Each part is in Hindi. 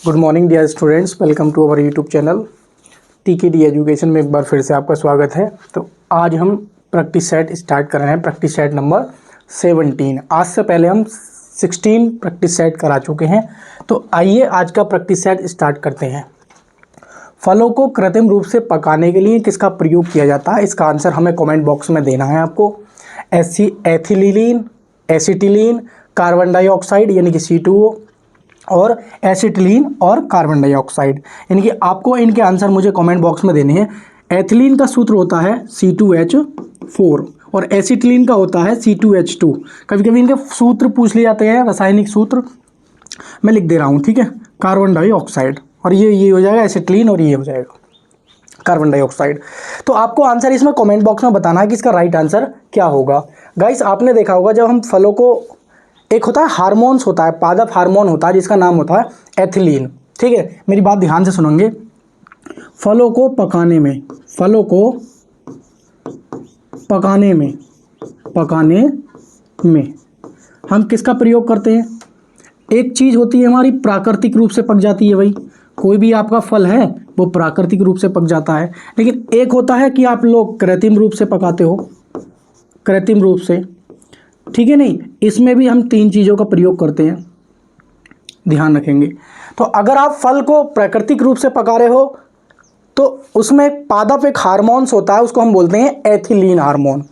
Good morning dear students, welcome to our YouTube channel TKD education में एक बार फिर से आपका स्वागत है। तो आज हम प्रैक्टिस सेट स्टार्ट कर रहे हैं, प्रैक्टिस सेट नंबर 17। आज से पहले हम 16 प्रैक्टिस सेट करा चुके हैं। तो आइए आज का प्रैक्टिस सेट स्टार्ट करते हैं। फलों को कृत्रिम रूप से पकाने के लिए किसका प्रयोग किया जाता है, इसका आंसर हमें कमेंट बॉक्स में देना है आपको। एथिलीन, एसिटिलीन, कार्बन डाइऑक्साइड यानी कि C2O और एसिटिलीन और कार्बन डाइऑक्साइड, यानी कि आपको इनके आंसर मुझे कमेंट बॉक्स में देने हैं। एथिलीन का सूत्र होता है C2H4 और एसिटिलीन का होता है C2H2। कभी कभी इनके सूत्र पूछ लिए जाते हैं, रासायनिक सूत्र मैं लिख दे रहा हूँ, ठीक है। कार्बन डाइऑक्साइड और ये हो जाएगा एसिटिलीन और ये हो जाएगा कार्बन डाइऑक्साइड। तो आपको आंसर इसमें कमेंट बॉक्स में बताना है कि इसका राइट आंसर क्या होगा। गाइस, आपने देखा होगा जब हम फलों को, एक होता है हार्मोन्स होता है, पादप हार्मोन होता है जिसका नाम होता है एथिलीन, ठीक है। मेरी बात ध्यान से सुनेंगे। फलों को पकाने में हम किसका प्रयोग करते हैं। एक चीज़ होती है हमारी प्राकृतिक रूप से पक जाती है, भाई कोई भी आपका फल है वो प्राकृतिक रूप से पक जाता है। लेकिन एक होता है कि आप लोग कृत्रिम रूप से पकाते हो, कृत्रिम रूप से, ठीक है। नहीं, इसमें भी हम 3 चीज़ों का प्रयोग करते हैं, ध्यान रखेंगे। तो अगर आप फल को प्राकृतिक रूप से पका रहे हो तो उसमें एक पादप, एक हार्मोन्स होता है, उसको हम बोलते हैं एथिलीन हार्मोन।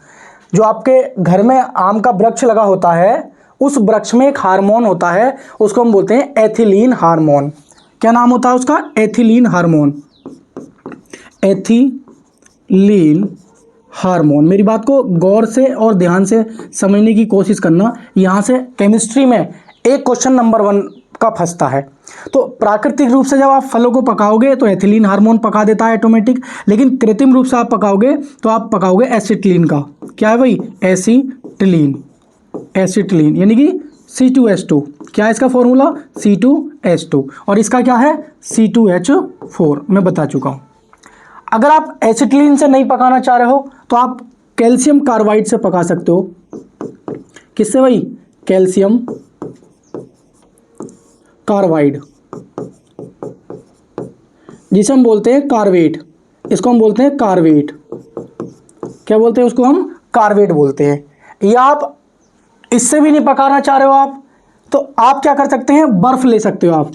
जो आपके घर में आम का वृक्ष लगा होता है, उस वृक्ष में एक हार्मोन होता है, उसको हम बोलते हैं एथिलीन हार्मोन। क्या नाम होता है उसका? Ethylene hormone, ethylene hormone. मेरी बात को गौर से और ध्यान से समझने की कोशिश करना। यहाँ से केमिस्ट्री में एक क्वेश्चन नंबर 1 का फंसता है। तो प्राकृतिक रूप से जब आप फलों को पकाओगे तो एथिलीन हार्मोन पका देता है ऑटोमेटिक, लेकिन कृत्रिम रूप से आप पकाओगे तो आप पकाओगे एसिटिलीन का। क्या है भाई? एसिटिलीन, एसिटिलीन यानी कि C2H2। क्या है इसका फॉर्मूला? C2H2 और इसका क्या है? C2H4। मैं बता चुका हूँ। अगर आप एसिटिलीन से नहीं पकाना चाह रहे हो तो आप कैल्शियम कार्बाइड से पका सकते हो। किससे भाई? कैल्शियम कार्बाइड, जिसे हम बोलते हैं कार्बेट। इसको हम बोलते हैं कार्बेट। क्या बोलते हैं उसको? हम कार्बेट बोलते हैं। या आप इससे भी नहीं पकाना चाह रहे हो आप, तो आप क्या कर सकते हैं? बर्फ ले सकते हो आप,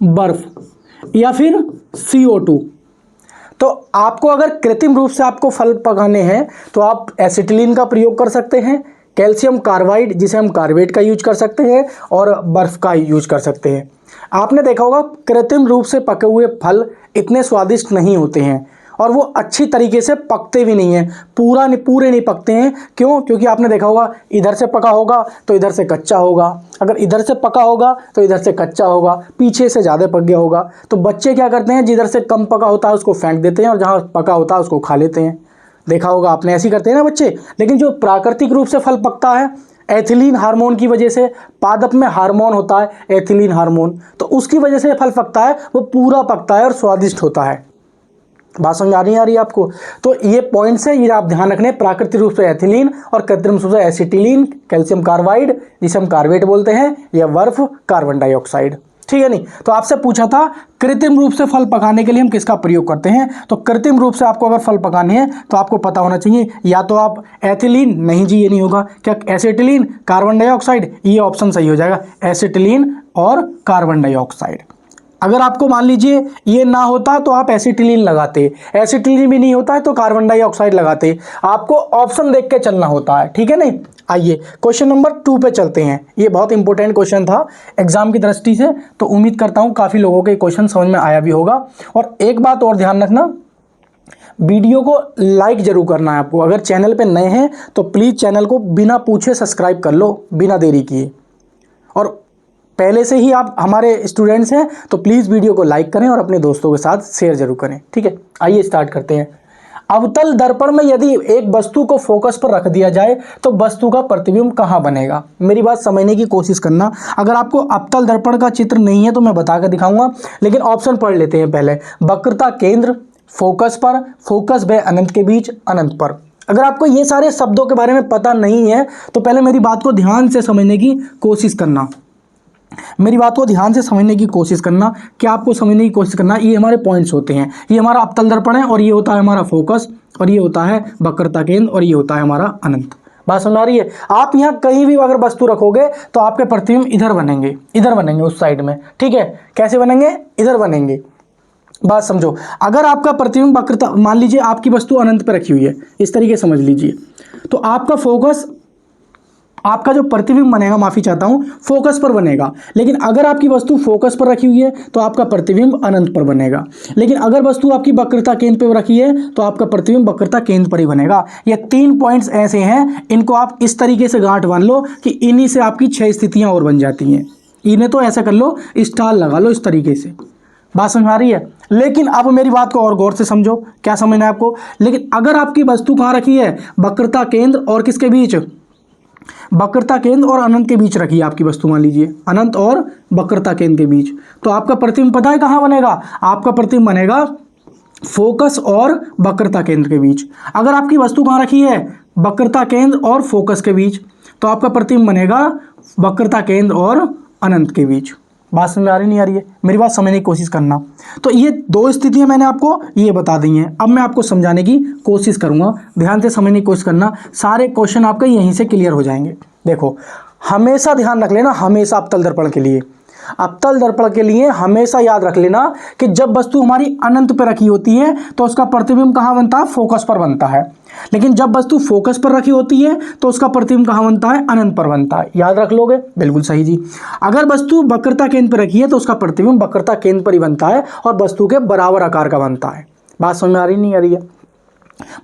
बर्फ, या फिर CO2। तो आपको अगर कृत्रिम रूप से आपको फल पकाने हैं तो आप एसिटिलीन का प्रयोग कर सकते हैं, कैल्शियम कार्बाइड जिसे हम कार्बेट का यूज कर सकते हैं, और बर्फ़ का यूज कर सकते हैं। आपने देखा होगा कृत्रिम रूप से पके हुए फल इतने स्वादिष्ट नहीं होते हैं और वो अच्छी तरीके से पकते भी नहीं हैं, पूरे नहीं पकते हैं। क्यों? क्योंकि आपने देखा होगा इधर से पका होगा तो इधर से कच्चा होगा, अगर इधर से पका होगा तो इधर से कच्चा होगा, पीछे से ज़्यादा पक गया होगा। तो बच्चे क्या करते हैं? जिधर से कम पका होता है उसको फेंक देते हैं और जहाँ पका होता है उसको खा लेते हैं। देखा होगा आपने, ऐसे ही करते हैं ना बच्चे। लेकिन जो प्राकृतिक रूप से फल पकता है एथिलीन हार्मोन की वजह से, पादप में हार्मोन होता है एथिलीन हार्मोन, तो उसकी वजह से फल पकता है, वो पूरा पकता है और स्वादिष्ट होता है। बात समझ आ रही है आपको? तो ये पॉइंट्स है, ये आप ध्यान रखने। प्राकृतिक रूप से एथिलीन और कृत्रिम रूप से एसिटिलीन, कैल्शियम कार्बाइड जिसे हम कार्बेट बोलते हैं, या बर्फ, कार्बन डाइऑक्साइड, ठीक है। नहीं तो आपसे पूछा था कृत्रिम रूप से फल पकाने के लिए हम किसका प्रयोग करते हैं। तो कृत्रिम रूप से आपको अगर फल पकाने हैं तो आपको पता होना चाहिए, या तो आप एथिलीन, नहीं जी ये नहीं होगा, क्या एसिटिलीन, कार्बन डाइऑक्साइड, ये ऑप्शन सही हो जाएगा, एसिटिलीन और कार्बन डाइऑक्साइड। अगर आपको मान लीजिए ये ना होता तो आप एसिटिलीन लगाते, एसिटिलीन भी नहीं होता है तो कार्बन डाइऑक्साइड लगाते। आपको ऑप्शन देख के चलना होता है, ठीक है। नहीं, आइए क्वेश्चन नंबर 2 पे चलते हैं। ये बहुत इंपॉर्टेंट क्वेश्चन था एग्जाम की दृष्टि से, तो उम्मीद करता हूँ काफ़ी लोगों के क्वेश्चन समझ में आया भी होगा। और एक बात और ध्यान रखना, वीडियो को लाइक जरूर करना है आपको। अगर चैनल पे नए हैं तो प्लीज़ चैनल को बिना पूछे सब्सक्राइब कर लो, बिना देरी किए। और पहले से ही आप हमारे स्टूडेंट्स हैं तो प्लीज़ वीडियो को लाइक करें और अपने दोस्तों के साथ शेयर जरूर करें, ठीक है। आइए स्टार्ट करते हैं। अवतल दर्पण में यदि एक वस्तु को फोकस पर रख दिया जाए तो वस्तु का प्रतिबिंब कहाँ बनेगा। मेरी बात समझने की कोशिश करना। अगर आपको अवतल दर्पण का चित्र नहीं है तो मैं बता कर दिखाऊंगा, लेकिन ऑप्शन पढ़ लेते हैं पहले। वक्रता केंद्र, फोकस पर, फोकस व अनंत के बीच, अनंत पर। अगर आपको ये सारे शब्दों के बारे में पता नहीं है तो पहले मेरी बात को ध्यान से समझने की कोशिश करना। मेरी बात को ध्यान से समझने की कोशिश करना, क्या आपको समझने की कोशिश करना। ये हमारे पॉइंट्स होते हैं, ये हमारा अवतल दर्पण है और ये होता है हमारा फोकस और ये होता है वक्रता केंद्र और ये होता है हमारा अनंत। बात समझ आ रही है। आप यहाँ कहीं भी अगर वस्तु रखोगे तो आपके प्रतिबिंब इधर बनेंगे उस साइड में, ठीक है। कैसे बनेंगे? इधर बनेंगे। बात समझो, अगर आपका प्रतिबिंब वक्रता, मान लीजिए आपकी वस्तु अनंत पर रखी हुई है, इस तरीके समझ लीजिए, तो आपका फोकस, आपका जो प्रतिबिंब बनेगा, माफी चाहता हूं, फोकस पर बनेगा। लेकिन अगर आपकी वस्तु फोकस पर रखी हुई है तो आपका प्रतिबिंब अनंत पर बनेगा। लेकिन अगर वस्तु आपकी वक्रता केंद्र पर रखी है तो आपका प्रतिबिंब वक्रता केंद्र पर ही बनेगा। ये 3 पॉइंट्स ऐसे हैं, इनको आप इस तरीके से गांठ बांध लो कि इन्हीं से आपकी 6 स्थितियां और बन जाती हैं। इन्हें तो ऐसा कर लो, स्टार लगा लो इस तरीके से। बात समझ आ रही है। लेकिन अब मेरी बात को और गौर से समझो, क्या समझना है आपको। लेकिन अगर आपकी वस्तु कहाँ रखी है? वक्रता केंद्र और किसके बीच? वक्रता केंद्र और अनंत के बीच रखी है आपकी वस्तु, मान लीजिए अनंत और वक्रता केंद्र के बीच, तो आपका प्रतिबिंब पता है कहाँ बनेगा? आपका प्रतिबिंब बनेगा फोकस और वक्रता केंद्र के बीच। अगर आपकी वस्तु कहाँ रखी है? वक्रता केंद्र और फोकस के बीच, तो आपका प्रतिबिंब बनेगा वक्रता केंद्र और अनंत के बीच। बात समझ आ रही नहीं आ रही है? मेरी बात समझने की कोशिश करना। तो ये 2 स्थितियां मैंने आपको ये बता दी हैं। अब मैं आपको समझाने की कोशिश करूंगा, ध्यान से समझने की कोशिश करना, सारे क्वेश्चन आपके यहीं से क्लियर हो जाएंगे। देखो, हमेशा ध्यान रख लेना, हमेशा अवतल दर्पण के लिए, अवतल दर्पण के लिए हमेशा याद रख लेना कि जब वस्तु हमारी अनंत पर रखी होती है तो उसका प्रतिबिंब कहाँ बनता है? फोकस पर बनता है। लेकिन जब वस्तु फोकस पर रखी होती है तो उसका प्रतिबिंब कहाँ बनता है? अनंत पर बनता है। याद रख लोगे? बिल्कुल सही जी। अगर वस्तु वक्रता केंद्र पर रखी है तो उसका प्रतिबिंब वक्रता केंद्र पर ही बनता है और वस्तु के बराबर आकार का बनता है। बात समझ में आ रही नहीं आ रही है?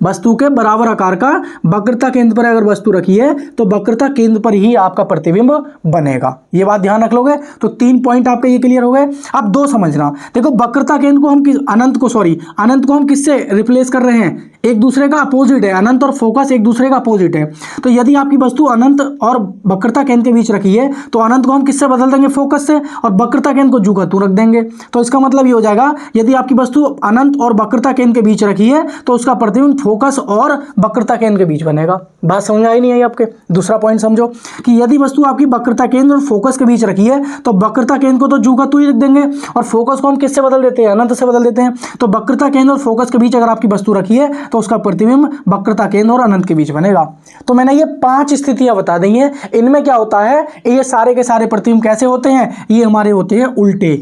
वस्तु के बराबर आकार का वक्रता केंद्र पर अगर वस्तु रखी है तो वक्रता केंद्र पर ही आपका प्रतिबिंब बनेगा। ये बात ध्यान रख लोगे तो 3 पॉइंट आपके ये क्लियर हो गए। अब 2 समझना। देखो, वक्रता केंद्र को हम अनंत को हम किससे रिप्लेस कर रहे हैं? एक दूसरे का अपोजिट है, अनंत और फोकस एक दूसरे का अपोजिट है। तो यदि आपकी वस्तु अनंत और वक्रता केंद्र के बीच रखी है तो अनंत को हम किससे बदल देंगे? फोकस से, और वक्रता केंद्र को जू का तू रख देंगे। तो इसका मतलब ये हो जाएगा, यदि आपकी वस्तु अनंत और वक्रता केंद्र के बीच रखी है तो उसका प्रतिबिंब फोकस और वक्रता केंद्र के बीच बनेगा। बात समझ आई नहीं आई आपके? दूसरा पॉइंट समझो कि यदि वस्तु आपकी वक्रता केंद्र और फोकस के बीच रखी है तो वक्रता केंद्र को तो जू का तू ही रख देंगे और फोकस को हम किससे बदल देते हैं? अनंत से बदल देते हैं। तो वक्रता केंद्र और फोकस के बीच अगर आपकी वस्तु रखी है तो उसका प्रतिबिंब वक्रता केंद्र और अनंत के बीच बनेगा। तो मैंने ये 5 स्थितियां बता दी हैं। इनमें क्या होता है? ये सारे के सारे प्रतिबिंब कैसे होते हैं? ये हमारे होते हैं उल्टे।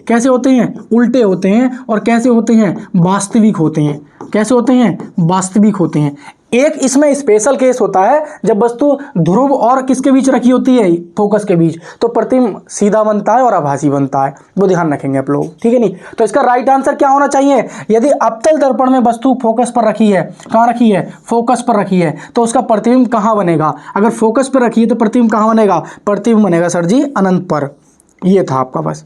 कैसे होते हैं? उल्टे होते हैं। और कैसे होते हैं? वास्तविक होते हैं। कैसे होते हैं? वास्तविक होते हैं। एक इसमें स्पेशल केस होता है जब वस्तु ध्रुव और किसके बीच रखी होती है? फोकस के बीच, तो प्रतिबिंब सीधा बनता है और आभासी बनता है। वो ध्यान रखेंगे आप लोग, ठीक है नहीं? तो इसका राइट आंसर क्या होना चाहिए? यदि अवतल दर्पण में वस्तु फोकस पर रखी है, कहाँ रखी है? फोकस पर रखी है, तो उसका प्रतिबिंब कहाँ बनेगा? अगर फोकस पर रखी है तो प्रतिबिंब कहाँ बनेगा? प्रतिबिंब बनेगा सर जी अनंत पर। ये था आपका। बस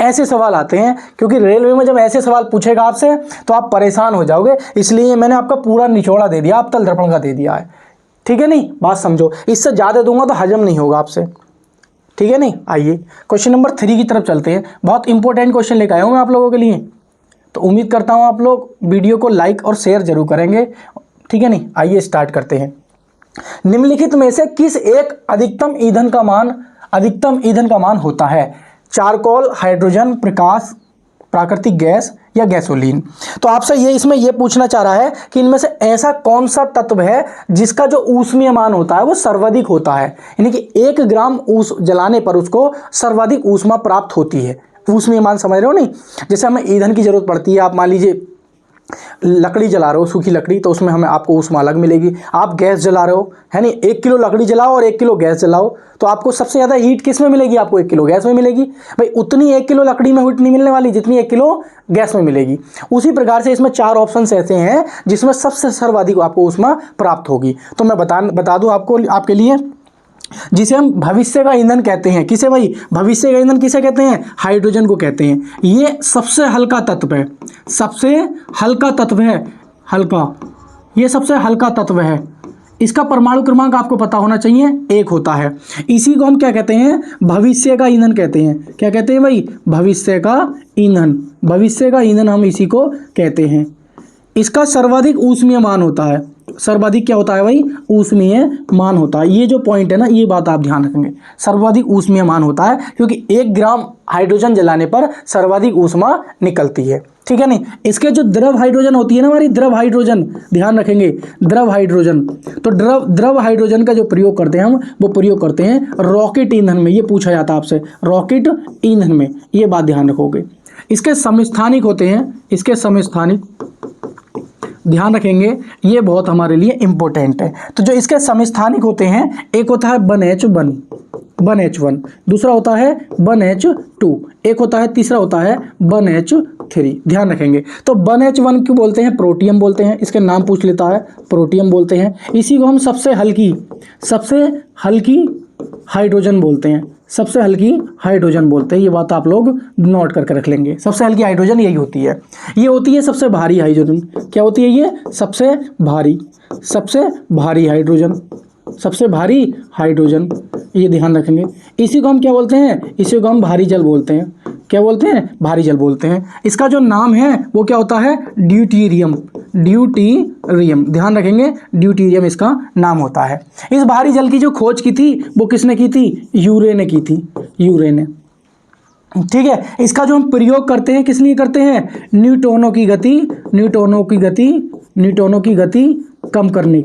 ऐसे सवाल आते हैं, क्योंकि रेलवे में जब ऐसे सवाल पूछेगा आपसे तो आप परेशान हो जाओगे, इसलिए मैंने आपका पूरा निचोड़ा दे दिया, अवतल दर्पण का दे दिया है, ठीक है नहीं? बात समझो, इससे ज़्यादा दूंगा तो हजम नहीं होगा आपसे, ठीक है नहीं? आइए क्वेश्चन नंबर 3 की तरफ चलते हैं। बहुत इंपॉर्टेंट क्वेश्चन लेकर आया हूँ मैं आप लोगों के लिए, तो उम्मीद करता हूँ आप लोग वीडियो को लाइक और शेयर जरूर करेंगे, ठीक है नहीं? आइए स्टार्ट करते हैं। निम्नलिखित में से किस एक अधिकतम ईंधन का मान होता है? चारकोल, हाइड्रोजन, प्रकाश, प्राकृतिक गैस या गैसोलीन। तो आपसे ये इसमें ये पूछना चाह रहा है कि इनमें से ऐसा कौन सा तत्व है जिसका जो ऊष्मीय मान होता है वो सर्वाधिक होता है, यानी कि 1 ग्राम जलाने पर उसको सर्वाधिक ऊष्मा प्राप्त होती है। ऊष्मीय मान समझ रहे हो नहीं? जैसे हमें ईंधन की जरूरत पड़ती है, आप मान लीजिए लकड़ी जला रहे हो, सूखी लकड़ी, तो उसमें हमें आपको ऊष्मा अलग मिलेगी। आप गैस जला रहे हो, है नहीं? 1 किलो लकड़ी जलाओ और 1 किलो गैस जलाओ, तो आपको सबसे ज़्यादा हीट किस में मिलेगी? आपको 1 किलो गैस में मिलेगी। भाई उतनी 1 किलो लकड़ी में हीट नहीं मिलने वाली जितनी 1 किलो गैस में मिलेगी। उसी प्रकार से इसमें 4 ऑप्शन ऐसे हैं जिसमें सबसे सर्वाधिक आपको ऊष्मा प्राप्त होगी। तो मैं बता दूँ आपको, आपके लिए, जिसे हम भविष्य का ईंधन कहते हैं। किसे भाई? भविष्य का ईंधन किसे कहते हैं? हाइड्रोजन को कहते हैं। ये सबसे हल्का तत्व है, सबसे हल्का तत्व है, हल्का, ये सबसे हल्का तत्व है। इसका परमाणु क्रमांक आपको पता होना चाहिए, 1 होता है। इसी को हम क्या कहते हैं? भविष्य का ईंधन कहते हैं। क्या कहते हैं भाई? भविष्य का ईंधन। भविष्य का ईंधन हम इसी को कहते हैं। इसका सर्वाधिक ऊष्मीय मान होता है, सर्वाधिक क्या होता है भाई, ऊष्मीय मान होता है। ये जो पॉइंट है ना, ये बात आप ध्यान रखेंगे, सर्वाधिक ऊष्मीय मान होता है, क्योंकि 1 ग्राम हाइड्रोजन जलाने पर सर्वाधिक ऊष्मा निकलती है, ठीक है नहीं। इसके जो द्रव हाइड्रोजन होती है ना हमारी, द्रव हाइड्रोजन, ध्यान रखेंगे, द्रव हाइड्रोजन, तो द्रव हाइड्रोजन का जो प्रयोग करते हैं हम, वो प्रयोग करते हैं रॉकेट ईंधन में। ये पूछा जाता है आपसे, रॉकेट ईंधन में, ये बात ध्यान रखोगे। इसके समस्थानिक होते हैं, इसके समस्थानिक ध्यान रखेंगे, ये बहुत हमारे लिए इंपॉर्टेंट है। तो जो इसके समस्थानिक होते हैं, एक होता है 1H1, दूसरा होता है 1H2, एक होता है, तीसरा होता है 1H3, ध्यान रखेंगे। तो 1H1 क्यों बोलते हैं, प्रोटियम बोलते हैं, इसके नाम पूछ लेता है, प्रोटियम बोलते हैं। इसी को हम सबसे हल्की हाइड्रोजन बोलते हैं, सबसे हल्की हाइड्रोजन बोलते हैं। ये बात आप लोग नोट करके रख लेंगे, सबसे हल्की हाइड्रोजन यही होती है। ये होती है सबसे भारी हाइड्रोजन, क्या होती है ये, सबसे भारी हाइड्रोजन, सबसे भारी हाइड्रोजन, ये ध्यान रखेंगे। इसी को हम क्या बोलते हैं, इसी को हम भारी जल बोलते हैं। क्या बोलते हैं, भारी जल बोलते हैं। इसका जो नाम है वो क्या होता है, ड्यूटीरियम, ध्यान रखेंगे, ड्यूटीरियम इसका नाम होता है। इस भारी जल की जो खोज की थी वो किसने की थी, यूरे ने की थी, यूरे ने, ठीक है। इसका जो हम प्रयोग करते हैं किस लिए करते हैं, न्यूट्रॉनों की गति कम करने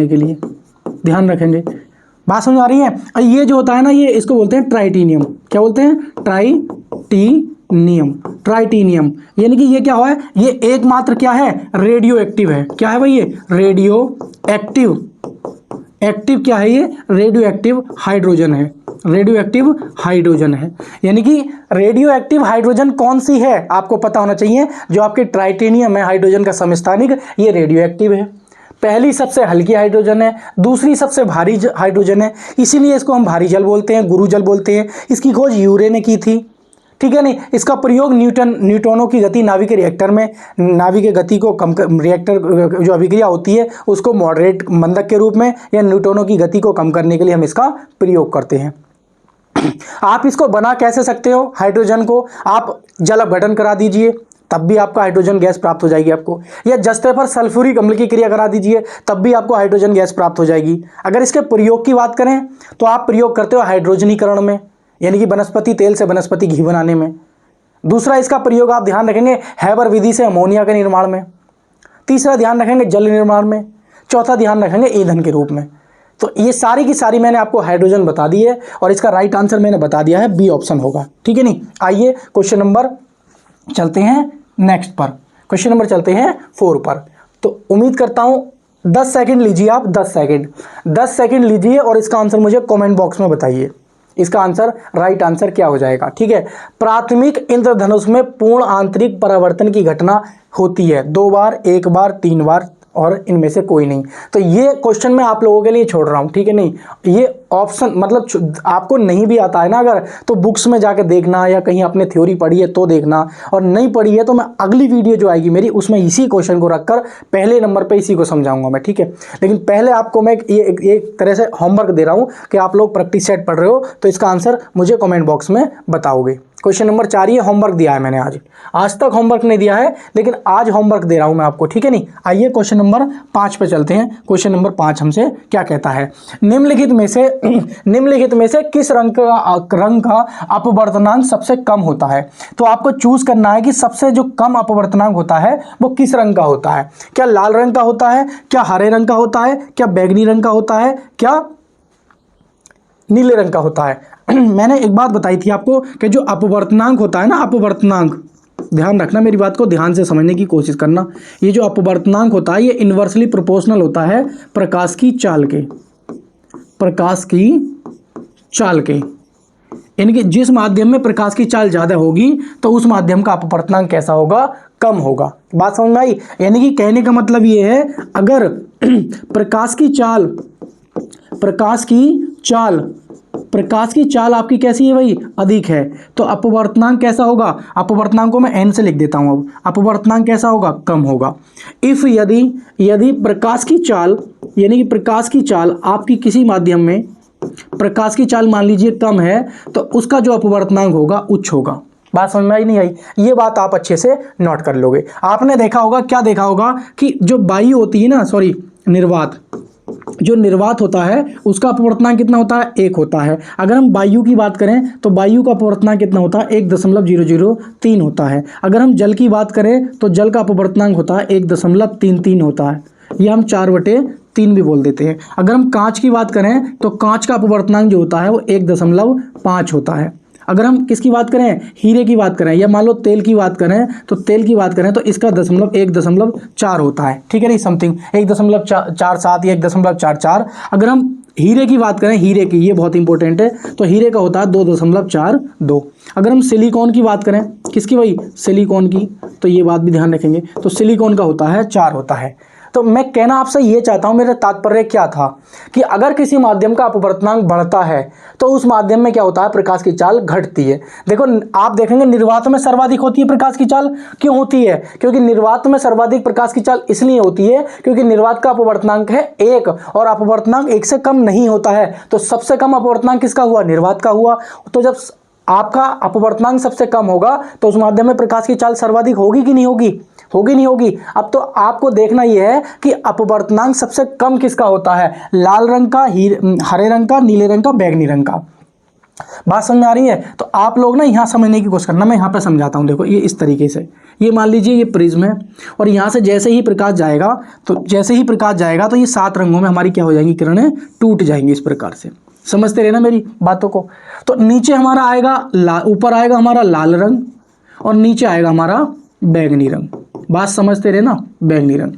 के लिए, ध्यान रखेंगे। बात समझ आ रही है। और ये जो होता है ना, ये इसको बोलते हैं ट्राइटिनियम, क्या बोलते हैं, ट्राइटिनियम, यानी कि ये क्या हुआ है, ये एकमात्र क्या है, रेडियो एक्टिव है। क्या है भाई, ये रेडियो एक्टिव क्या है, ये रेडियो एक्टिव हाइड्रोजन है, यानी कि रेडियो एक्टिव हाइड्रोजन कौन सी है आपको पता होना चाहिए। जो आपके ट्राइटेनियम है, हाइड्रोजन का समस्थानिक, ये रेडियो एक्टिव है। पहली सबसे हल्की हाइड्रोजन है, दूसरी सबसे भारी हाइड्रोजन है, इसीलिए इसको हम भारी जल बोलते हैं, गुरु जल बोलते हैं। इसकी खोज यूरे ने की थी, ठीक है नहीं। इसका प्रयोग न्यूट्रॉनों की गति नाभिक रिएक्टर में, नाभिक की गति को कम, रिएक्टर जो अभिक्रिया होती है उसको मॉडरेट मंदक के रूप में, या न्यूट्रॉनों की गति को कम करने के लिए हम इसका प्रयोग करते हैं। आप इसको बना कैसे सकते हो, हाइड्रोजन को आप जल अपघटन करा दीजिए, तब भी आपको हाइड्रोजन गैस प्राप्त हो जाएगी आपको, या जस्ते पर सल्फ्यूरिक अम्ल की क्रिया करा दीजिए, तब भी आपको हाइड्रोजन गैस प्राप्त हो जाएगी। अगर इसके प्रयोग की बात करें तो आप प्रयोग करते हो हाइड्रोजनीकरण में, यानी कि वनस्पति तेल से वनस्पति घी बनाने में। दूसरा इसका प्रयोग आप ध्यान रखेंगे हैबर विधि से अमोनिया के निर्माण में। तीसरा ध्यान रखेंगे जल निर्माण में। चौथा ध्यान रखेंगे ईंधन के रूप में। तो ये सारी की सारी मैंने आपको हाइड्रोजन बता दी है, और इसका राइट आंसर मैंने बता दिया है, बी ऑप्शन होगा, ठीक है नहीं। आइए क्वेश्चन नंबर चलते हैं नेक्स्ट पर, क्वेश्चन नंबर चलते हैं 4 पर। तो उम्मीद करता हूं 10 सेकंड लीजिए आप, 10 सेकंड लीजिए और इसका आंसर मुझे कमेंट बॉक्स में बताइए, इसका आंसर, राइट आंसर क्या हो जाएगा, ठीक है। प्राथमिक इंद्रधनुष में पूर्ण आंतरिक परावर्तन की घटना होती है 2 बार, 1 बार, 3 बार, और इनमें से कोई नहीं। तो ये क्वेश्चन मैं आप लोगों के लिए छोड़ रहा हूँ, ठीक है नहीं। ये ऑप्शन मतलब आपको नहीं भी आता है ना अगर, तो बुक्स में जाके देखना, या कहीं आपने थ्योरी पढ़ी है तो देखना, और नहीं पढ़ी है तो मैं अगली वीडियो जो आएगी मेरी उसमें इसी क्वेश्चन को रखकर पहले नंबर पे इसी को समझाऊंगा मैं, ठीक है। लेकिन पहले आपको मैं ये एक तरह से होमवर्क दे रहा हूँ कि आप लोग प्रैक्टिस सेट पढ़ रहे हो तो इसका आंसर मुझे कमेंट बॉक्स में बताओगे। क्वेश्चन नंबर 4 ये होमवर्क दिया है मैंने, आज तक होमवर्क नहीं दिया है, लेकिन आज होमवर्क दे रहा हूं मैं आपको, ठीक है नहीं। आइए क्वेश्चन नंबर 5 पे चलते हैं। क्वेश्चन नंबर 5 हमसे क्या कहता है, निम्नलिखित में से किस रंग का अपवर्तनांक सबसे कम होता है। तो आपको चूज करना है कि सबसे जो कम अपवर्तनांक होता है वो किस रंग का होता है। क्या लाल रंग का होता है, क्या हरे रंग का होता है, क्या बैंगनी रंग का होता है, क्या नीले रंग का होता है। मैंने एक बात बताई थी आपको कि जो अपवर्तनांक होता है ना, अपवर्तनांक, ध्यान रखना, मेरी बात को ध्यान से समझने की कोशिश करना। ये जो अपवर्तनांक होता है ये इन्वर्सली प्रोपोर्शनल होता है प्रकाश की चाल के, यानी कि जिस माध्यम में प्रकाश की चाल ज़्यादा होगी तो उस माध्यम का अपवर्तनांक कैसा होगा, कम होगा। बात समझ में आई। यानी कि कहने का मतलब ये है, अगर प्रकाश की चाल आपकी कैसी है भाई, अधिक है, तो अपवर्तनांक कैसा होगा। अपवर्तनांक को मैं n से लिख देता हूं। अब अपवर्तनांक कैसा होगा, कम होगा। इफ यदि प्रकाश की चाल, यानी कि प्रकाश की चाल आपकी किसी माध्यम में, प्रकाश की चाल मान लीजिए कम है, तो उसका जो अपवर्तनांक होगा उच्च होगा। बात समझ में आई नहीं आई? ये बात आप अच्छे से नोट कर लोगे। आपने देखा होगा, क्या देखा होगा कि जो वायु होती है ना, सॉरी निर्वात, जो निर्वात होता है उसका अपवर्तनांक कितना होता है? 1 होता है। अगर हम वायु की बात करें तो वायु का अपवर्तनांक कितना होता है? 1.003 होता है। अगर हम जल की बात करें तो जल का अपवर्तनांक होता है 1.33 होता है। ये हम 4/3 भी बोल देते हैं। अगर हम कांच की बात करें तो कांच का अपवर्तनांक जो होता है वो 1.5 होता है। अगर हम किसकी बात करें, हीरे की बात करें, या मान लो तेल की बात करें, तो तेल की बात करें तो इसका 1.4 होता है। ठीक है नहीं, समथिंग 1.47 या 1.44। अगर हम हीरे की बात करें, हीरे की, ये बहुत इंपॉर्टेंट है, तो हीरे का होता है 2.42। अगर हम सिलिकॉन की बात करें, किसकी भाई, सिलिकॉन की, तो ये बात भी ध्यान रखेंगे, तो सिलिकॉन का होता है 4 होता है। तो मैं कहना आपसे ये चाहता हूं, मेरा तात्पर्य क्या था कि अगर किसी माध्यम का अपवर्तनांक बढ़ता है तो उस माध्यम में क्या होता है, प्रकाश की चाल घटती है। देखो आप देखेंगे निर्वात में सर्वाधिक होती है प्रकाश की चाल। क्यों होती है? क्योंकि निर्वात में सर्वाधिक प्रकाश की चाल इसलिए होती है क्योंकि निर्वात का अपवर्तनांक है 1 और अपवर्तनांक 1 से कम नहीं होता है। तो सबसे कम अपवर्तनांक किसका हुआ? निर्वात का हुआ। तो जब आपका अपवर्तनांक सबसे कम होगा तो उस माध्यम में प्रकाश की चाल सर्वाधिक होगी कि नहीं होगी? होगी नहीं होगी? अब तो आपको देखना यह है कि अपवर्तनांक सबसे कम किसका होता है? लाल रंग का, हरे रंग का, नीले रंग का, बैंगनी रंग का। बात समझ में आ रही है? तो आप लोग ना यहाँ समझने की कोशिश करना, मैं यहाँ पे समझाता हूँ। देखो ये इस तरीके से, ये मान लीजिए ये प्रिज्म है और यहाँ से जैसे ही प्रकाश जाएगा तो ये 7 रंगों में हमारी क्या हो जाएंगी, किरणें टूट जाएंगी इस प्रकार से। समझते रहना मेरी बातों को। तो नीचे हमारा आएगा ऊपर आएगा हमारा लाल रंग और नीचे आएगा हमारा बैंगनी रंग। बात समझते रहे ना, बैंगनी रंग।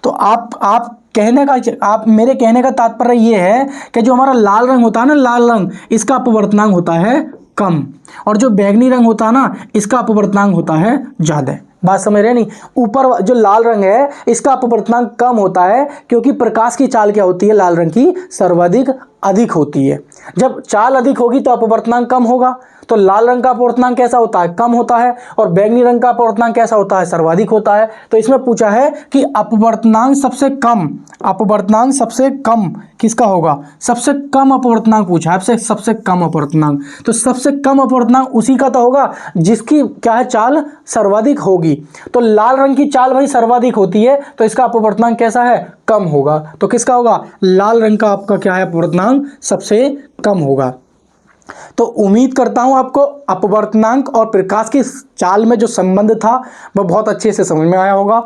तो आप मेरे कहने का तात्पर्य ये है कि जो हमारा लाल रंग होता है ना, लाल रंग, इसका अपवर्तनांक होता है कम, और जो बैंगनी रंग होता है ना, इसका अपवर्तनांक होता है ज्यादा। बात समझ रहे नहीं? ऊपर जो लाल रंग है इसका अपवर्तनांक कम होता है क्योंकि प्रकाश की चाल क्या होती है, लाल रंग की सर्वाधिक अधिक होती है। जब चाल अधिक होगी तो अपवर्तनांक कम होगा। तो लाल रंग का अपवर्तनांक कैसा होता है? कम होता है। और बैंगनी रंग का अपवर्तनांक कैसा होता है? सर्वाधिक होता है। तो इसमें पूछा है कि अपवर्तनांक सबसे कम किसका होगा? सबसे कम अपवर्तनांक पूछा है आपसे, सबसे कम अपवर्तनांक। तो सबसे कम अपवर्तनांक उसी का तो होगा जिसकी क्या है, चाल सर्वाधिक होगी। तो लाल रंग की चाल भाई सर्वाधिक होती है तो इसका अपवर्तनांक कैसा है? कम होगा। तो किसका होगा? लाल रंग का आपका क्या है, अपवर्तनांक सबसे कम होगा। तो उम्मीद करता हूं आपको अपवर्तनांक और प्रकाश की चाल में जो संबंध था वह बहुत अच्छे से समझ में आया होगा,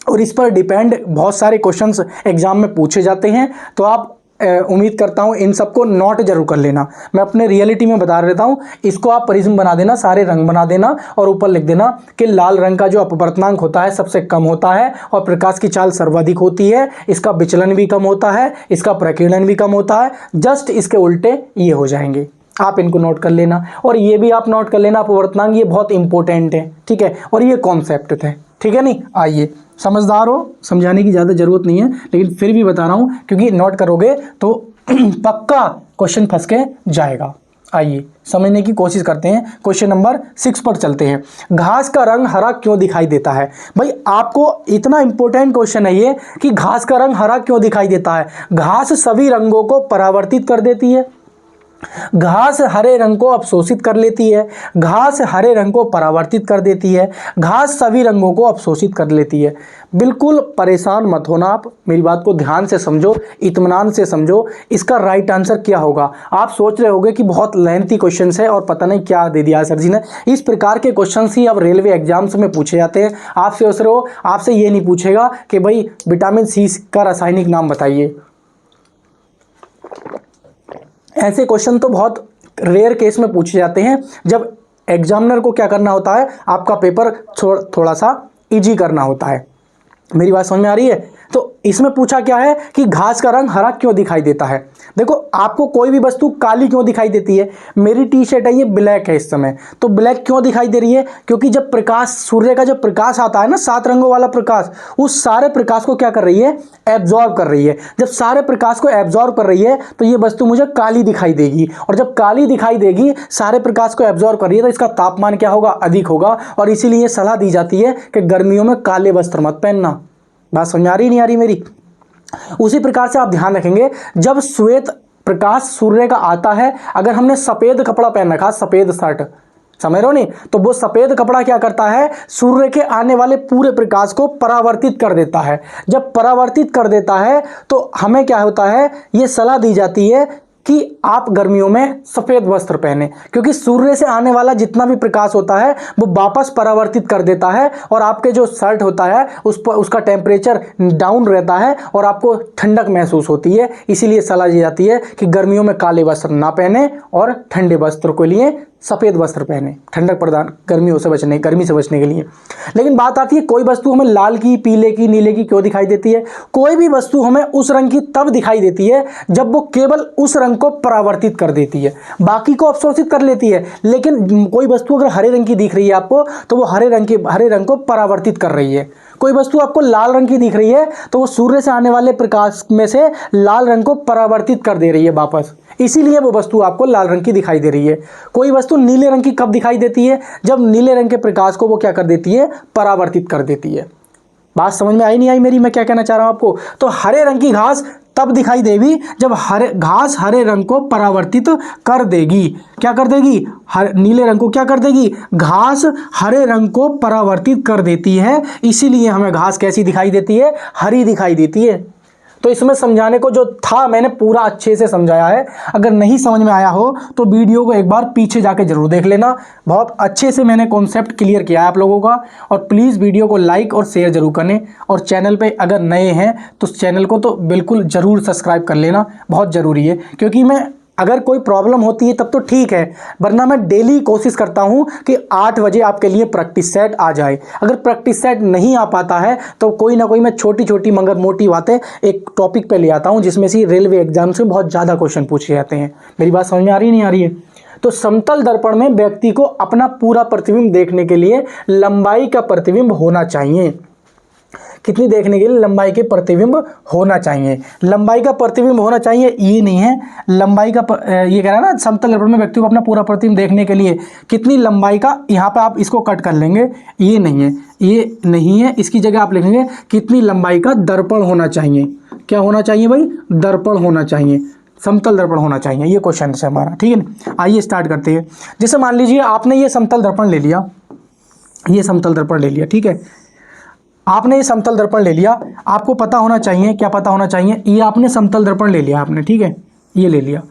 और इस पर डिपेंड बहुत सारे क्वेश्चंस एग्जाम में पूछे जाते हैं। तो आप उम्मीद करता हूं इन सबको नोट जरूर कर लेना। मैं अपने रियलिटी में बता देता हूं, इसको आप प्रिज्म बना देना, सारे रंग बना देना और ऊपर लिख देना कि लाल रंग का जो अपवर्तनांक होता है सबसे कम होता है और प्रकाश की चाल सर्वाधिक होती है, इसका विचलन भी कम होता है, इसका प्रकीर्णन भी कम होता है। जस्ट इसके उल्टे ये हो जाएंगे। आप इनको नोट कर लेना, और ये भी आप नोट कर लेना अपवर्तनांक, ये बहुत इंपॉर्टेंट है। ठीक है, और ये कॉन्सेप्ट थे। ठीक है नहीं? आइए, समझदार हो, समझाने की ज़्यादा जरूरत नहीं है, लेकिन फिर भी बता रहा हूँ क्योंकि नोट करोगे तो पक्का क्वेश्चन फंस के जाएगा। आइए समझने की कोशिश करते हैं। क्वेश्चन नंबर 6 पर चलते हैं। घास का रंग हरा क्यों दिखाई देता है? भाई आपको इतना इंपॉर्टेंट क्वेश्चन है ये कि घास का रंग हरा क्यों दिखाई देता है। घास सभी रंगों को परावर्तित कर देती है, घास हरे रंग को अवशोषित कर लेती है, घास हरे रंग को परावर्तित कर देती है, घास सभी रंगों को अवशोषित कर लेती है। बिल्कुल परेशान मत होना, आप मेरी बात को ध्यान से समझो, इत्मीनान से समझो। इसका राइट आंसर क्या होगा? आप सोच रहे होंगे कि बहुत लेंथी क्वेश्चन है और पता नहीं क्या दे दिया सर जी ने। इस प्रकार के क्वेश्चन ही अब रेलवे एग्जाम्स में पूछे जाते हैं। आप सोच रहे हो, आपसे ये नहीं पूछेगा कि भाई विटामिन सी का रासायनिक नाम बताइए। ऐसे क्वेश्चन तो बहुत रेयर केस में पूछे जाते हैं जब एग्जामिनर को क्या करना होता है, आपका पेपर थोड़ा सा इजी करना होता है। मेरी बात समझ में आ रही है? तो इसमें पूछा क्या है कि घास का रंग हरा क्यों दिखाई देता है। देखो आपको कोई भी वस्तु काली क्यों दिखाई देती है? मेरी टी शर्ट है ये ब्लैक है इस समय, तो ब्लैक क्यों दिखाई दे रही है? क्योंकि जब प्रकाश, सूर्य का जब प्रकाश आता है ना, 7 रंगों वाला प्रकाश, उस सारे प्रकाश को क्या कर रही है? एब्जॉर्ब कर रही है। जब सारे प्रकाश को एब्जॉर्ब कर रही है तो ये वस्तु मुझे काली दिखाई देगी, और जब काली दिखाई देगी, सारे प्रकाश को एब्जॉर्ब कर रही है, तो इसका तापमान क्या होगा? अधिक होगा। और इसीलिए सलाह दी जाती है कि गर्मियों में काले वस्त्र मत पहनना। बात समझ आ रही नहीं आ रही मेरी? उसी प्रकार से आप ध्यान रखेंगे, जब श्वेत प्रकाश सूर्य का आता है, अगर हमने सफेद कपड़ा पहन रखा, सफेद शर्ट, समझ रहे हो नहीं? तो वो सफेद कपड़ा क्या करता है, सूर्य के आने वाले पूरे प्रकाश को परावर्तित कर देता है। जब परावर्तित कर देता है तो हमें क्या होता है, ये सलाह दी जाती है कि आप गर्मियों में सफेद वस्त्र पहने, क्योंकि सूर्य से आने वाला जितना भी प्रकाश होता है वो वापस परावर्तित कर देता है और आपके जो शर्ट होता है उस पर उसका टेम्परेचर डाउन रहता है और आपको ठंडक महसूस होती है। इसीलिए सलाह दी जाती है कि गर्मियों में काले वस्त्र ना पहने और ठंडे वस्त्र के लिए सफ़ेद वस्त्र पहने, ठंडक प्रदान गर्मी से बचने के लिए। लेकिन बात आती है कोई वस्तु हमें लाल की, पीले की, नीले की क्यों दिखाई देती है? कोई भी वस्तु हमें उस रंग की तब दिखाई देती है जब वो केवल उस रंग को परावर्तित कर देती है, बाकी को अवशोषित कर लेती है। लेकिन कोई वस्तु अगर हरे रंग की दिख रही है आपको तो वो हरे रंग को परावर्तित कर रही है। कोई वस्तु आपको लाल रंग की दिख रही है तो वो सूर्य से आने वाले प्रकाश में से लाल रंग को परावर्तित कर दे रही है वापस, इसीलिए वो वस्तु आपको लाल रंग की दिखाई दे रही है। कोई वस्तु नीले रंग की कब दिखाई देती है? जब नीले रंग के प्रकाश को वो क्या कर देती है, परावर्तित कर देती है। बात समझ में आई नहीं आई मेरी, मैं क्या कहना चाह रहा हूं आपको? तो हरे रंग की घास तब दिखाई देगी जब घास हरे रंग को परावर्तित कर देगी। क्या कर देगी? नीले रंग को क्या कर देगी? घास हरे रंग को परावर्तित कर देती है, इसीलिए हमें घास कैसी दिखाई देती है, हरी दिखाई देती है। तो इसमें समझाने को जो था मैंने पूरा अच्छे से समझाया है। अगर नहीं समझ में आया हो तो वीडियो को एक बार पीछे जाके जरूर देख लेना, बहुत अच्छे से मैंने कॉन्सेप्ट क्लियर किया है आप लोगों का। और प्लीज़ वीडियो को लाइक और शेयर जरूर करें, और चैनल पे अगर नए हैं तो चैनल को तो बिल्कुल ज़रूर सब्सक्राइब कर लेना, बहुत ज़रूरी है। क्योंकि मैं अगर कोई प्रॉब्लम होती है तब तो ठीक है, वरना मैं डेली कोशिश करता हूं कि 8 बजे आपके लिए प्रैक्टिस सेट आ जाए। अगर प्रैक्टिस सेट नहीं आ पाता है तो कोई ना कोई मैं छोटी छोटी मगर मोटी बातें एक टॉपिक पे ले आता हूं, जिसमें से रेलवे एग्जाम से बहुत ज़्यादा क्वेश्चन पूछे जाते हैं। मेरी बात समझ में आ रही नहीं आ रही है? तो समतल दर्पण में व्यक्ति को अपना पूरा प्रतिबिंब देखने के लिए लंबाई का प्रतिबिंब होना चाहिए। कितनी देखने के लिए? लंबाई के प्रतिबिंब होना चाहिए। लंबाई का प्रतिबिंब होना चाहिए, ये नहीं है लंबाई का ये कह रहा है ना, समतल दर्पण में व्यक्ति को अपना पूरा प्रतिबिंब देखने के लिए कितनी लंबाई का, यहाँ पे आप इसको कट कर लेंगे, ये नहीं है, ये नहीं है, इसकी जगह आप लिखेंगे कितनी लंबाई का दर्पण होना चाहिए। क्या होना चाहिए भाई? दर्पण होना चाहिए, समतल दर्पण होना चाहिए। ये क्वेश्चन है हमारा, ठीक है ना? आइए स्टार्ट करते हैं। जैसे मान लीजिए आपने ये समतल दर्पण ले लिया, ये समतल दर्पण ले लिया, ठीक है, आपने ये समतल दर्पण ले लिया। आपको पता होना चाहिए, क्या पता होना चाहिए? ये आपने समतल दर्पण ले लिया आपने, ठीक है, ये ले लिया।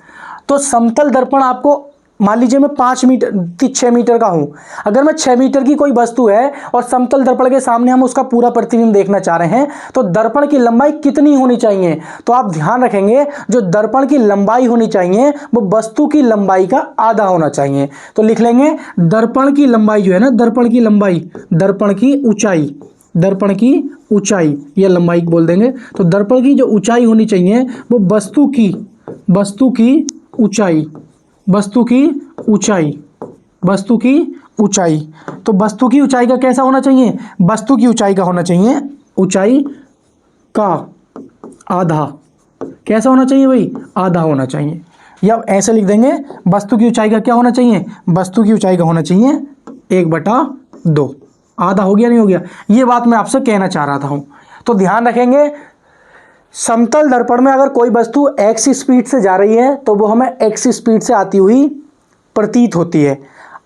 तो समतल दर्पण आपको, मान लीजिए मैं 6 मीटर का हूं, अगर मैं 6 मीटर की कोई वस्तु है और समतल दर्पण के सामने हम उसका पूरा प्रतिबिंब देखना चाह रहे हैं, तो दर्पण की लंबाई कितनी होनी चाहिए? तो आप ध्यान रखेंगे जो दर्पण की लंबाई होनी चाहिए वो वस्तु की लंबाई का आधा होना चाहिए। तो लिख लेंगे दर्पण की लंबाई जो है ना, दर्पण की लंबाई, दर्पण की ऊंचाई, दर्पण की ऊंचाई या लंबाई बोल देंगे। तो दर्पण की जो ऊंचाई होनी चाहिए वो वस्तु की ऊंचाई, वस्तु की ऊंचाई, वस्तु की ऊंचाई। तो वस्तु की ऊंचाई का कैसा होना चाहिए? वस्तु की ऊंचाई का होना चाहिए ऊंचाई का आधा। कैसा होना चाहिए भाई? आधा होना चाहिए। या ऐसे लिख देंगे वस्तु की ऊंचाई का क्या होना चाहिए? वस्तु की ऊंचाई का होना चाहिए 1/2। आधा हो गया नहीं हो गया? ये बात मैं आपसे कहना चाह रहा था। तो ध्यान रखेंगे समतल दर्पण में अगर कोई वस्तु एक्स स्पीड से जा रही है तो वो हमें एक्स स्पीड से आती हुई प्रतीत होती है।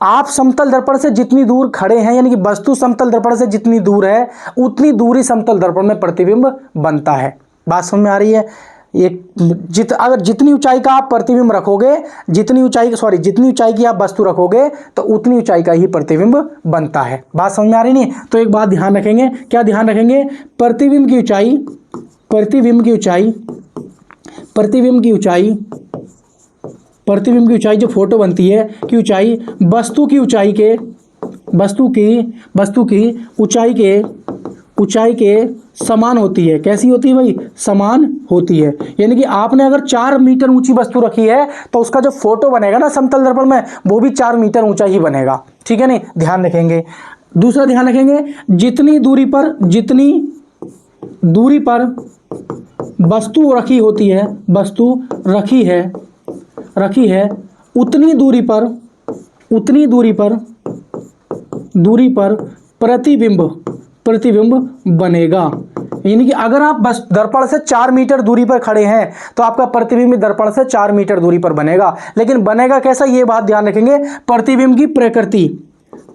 आप समतल दर्पण से जितनी दूर खड़े हैं, यानी कि वस्तु समतल दर्पण से जितनी दूर है उतनी दूरी समतल दर्पण में प्रतिबिंब बनता है। बात समझ में आ रही है? अगर जितनी ऊंचाई का आप प्रतिबिंब रखोगे, जितनी ऊंचाई की आप वस्तु रखोगे तो उतनी ऊंचाई का ही प्रतिबिंब बनता है। बात समझ में आ रही नहीं? तो एक बात ध्यान रखेंगे, क्या ध्यान रखेंगे? प्रतिबिंब की ऊंचाई, प्रतिबिंब की ऊंचाई, प्रतिबिंब की ऊंचाई, प्रतिबिंब की ऊंचाई जो फोटो बनती है की ऊंचाई वस्तु की ऊंचाई के, वस्तु की ऊंचाई के समान होती है। कैसी होती है भाई? समान होती है। यानी कि आपने अगर 4 मीटर ऊंची वस्तु रखी है तो उसका जो फोटो बनेगा ना समतल दर्पण में वो भी 4 मीटर ऊंचा ही बनेगा, ठीक है नहीं? ध्यान रखेंगे। दूसरा ध्यान रखेंगे जितनी दूरी पर वस्तु रखी होती है, वस्तु रखी है उतनी दूरी पर प्रतिबिंब बनेगा। यानी कि अगर आप बस दर्पण से 4 मीटर दूरी पर खड़े हैं तो आपका प्रतिबिंब दर्पण से 4 मीटर दूरी पर बनेगा। लेकिन बनेगा कैसा, ये बात ध्यान रखेंगे। प्रतिबिंब की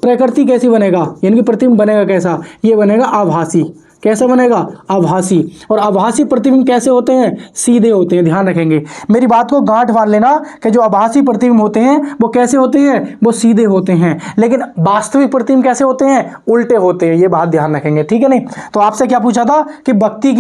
प्रकृति कैसी बनेगा, यानी कि प्रतिबिंब बनेगा कैसा, ये बनेगा आभासी। कैसा बनेगा, आभासी। और आभासी प्रतिबिंब कैसे होते हैं, सीधे होते हैं। ध्यान रखेंगे, मेरी बात को गांठ बांध लेना कि जो आभासी प्रतिबिंब होते हैं वो कैसे होते हैं, वो सीधे होते हैं। लेकिन वास्तविक प्रतिबिंब कैसे होते हैं, उल्टे होते हैं। ये बात ध्यान रखेंगे, ठीक है नहीं। तो आपसे क्या पूछा था कि व्यक्ति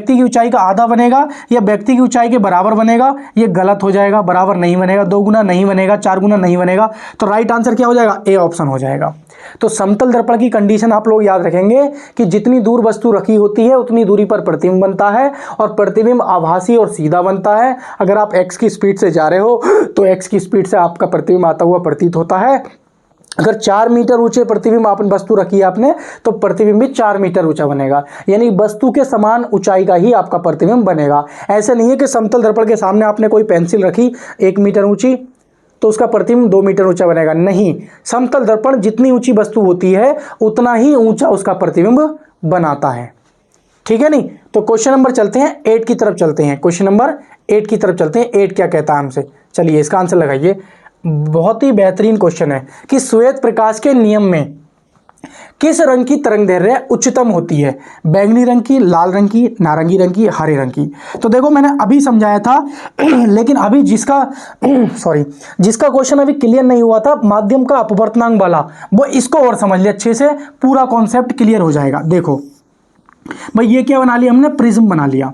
की ऊंचाई का आधा बनेगा या व्यक्ति की ऊंचाई के बराबर बनेगा, ये गलत हो जाएगा। बराबर नहीं बनेगा, 2 गुना नहीं बनेगा, 4 गुना नहीं बनेगा। तो राइट आंसर क्या हो जाएगा, ए ऑप्शन हो जाएगा। तो समतल दर्पण की कंडीशन आप लोग याद रखेंगे कि जितनी दूर वस्तु रखी होती है उतनी दूरी पर प्रतिबिंब बनता है, और प्रतिबिंब आभासी और सीधा बनता है। अगर आप x की स्पीड से जा रहे हो तो x की स्पीड से आपका प्रतिबिंब आता हुआ प्रतीत होता है। अगर 4 मीटर ऊंचे प्रतिबिंब आपने वस्तु रखी है आपने, तो प्रतिबिंब भी 4 मीटर ऊंचा बनेगा। यानी वस्तु के समान ऊंचाई का ही आपका प्रतिबिंब बनेगा। ऐसे नहीं है कि समतल दर्पण के सामने आपने कोई पेंसिल रखी 1 मीटर ऊंची तो उसका प्रतिबिंब 2 मीटर ऊंचा बनेगा, नहीं। समतल दर्पण जितनी ऊंची वस्तु होती है उतना ही ऊंचा उसका प्रतिबिंब बनाता है, ठीक है नहीं। तो क्वेश्चन नंबर चलते हैं 8 की तरफ चलते हैं। क्वेश्चन नंबर 8 की तरफ चलते हैं। 8 क्या कहता है हमसे, चलिए इसका आंसर लगाइए। बहुत ही बेहतरीन क्वेश्चन है कि श्वेत प्रकाश के नियम में किस रंग की तरंगदैर्घ्य उच्चतम होती है, बैंगनी रंग की, लाल रंग की, नारंगी रंग की, हरे रंग की। तो देखो मैंने अभी समझाया था लेकिन अभी जिसका क्वेश्चन अभी क्लियर नहीं हुआ था माध्यम का अपवर्तनांक वाला, वो इसको और समझ लिया अच्छे से, पूरा कॉन्सेप्ट क्लियर हो जाएगा। देखो भाई ये क्या बना लिया हमने, प्रिज्म बना लिया।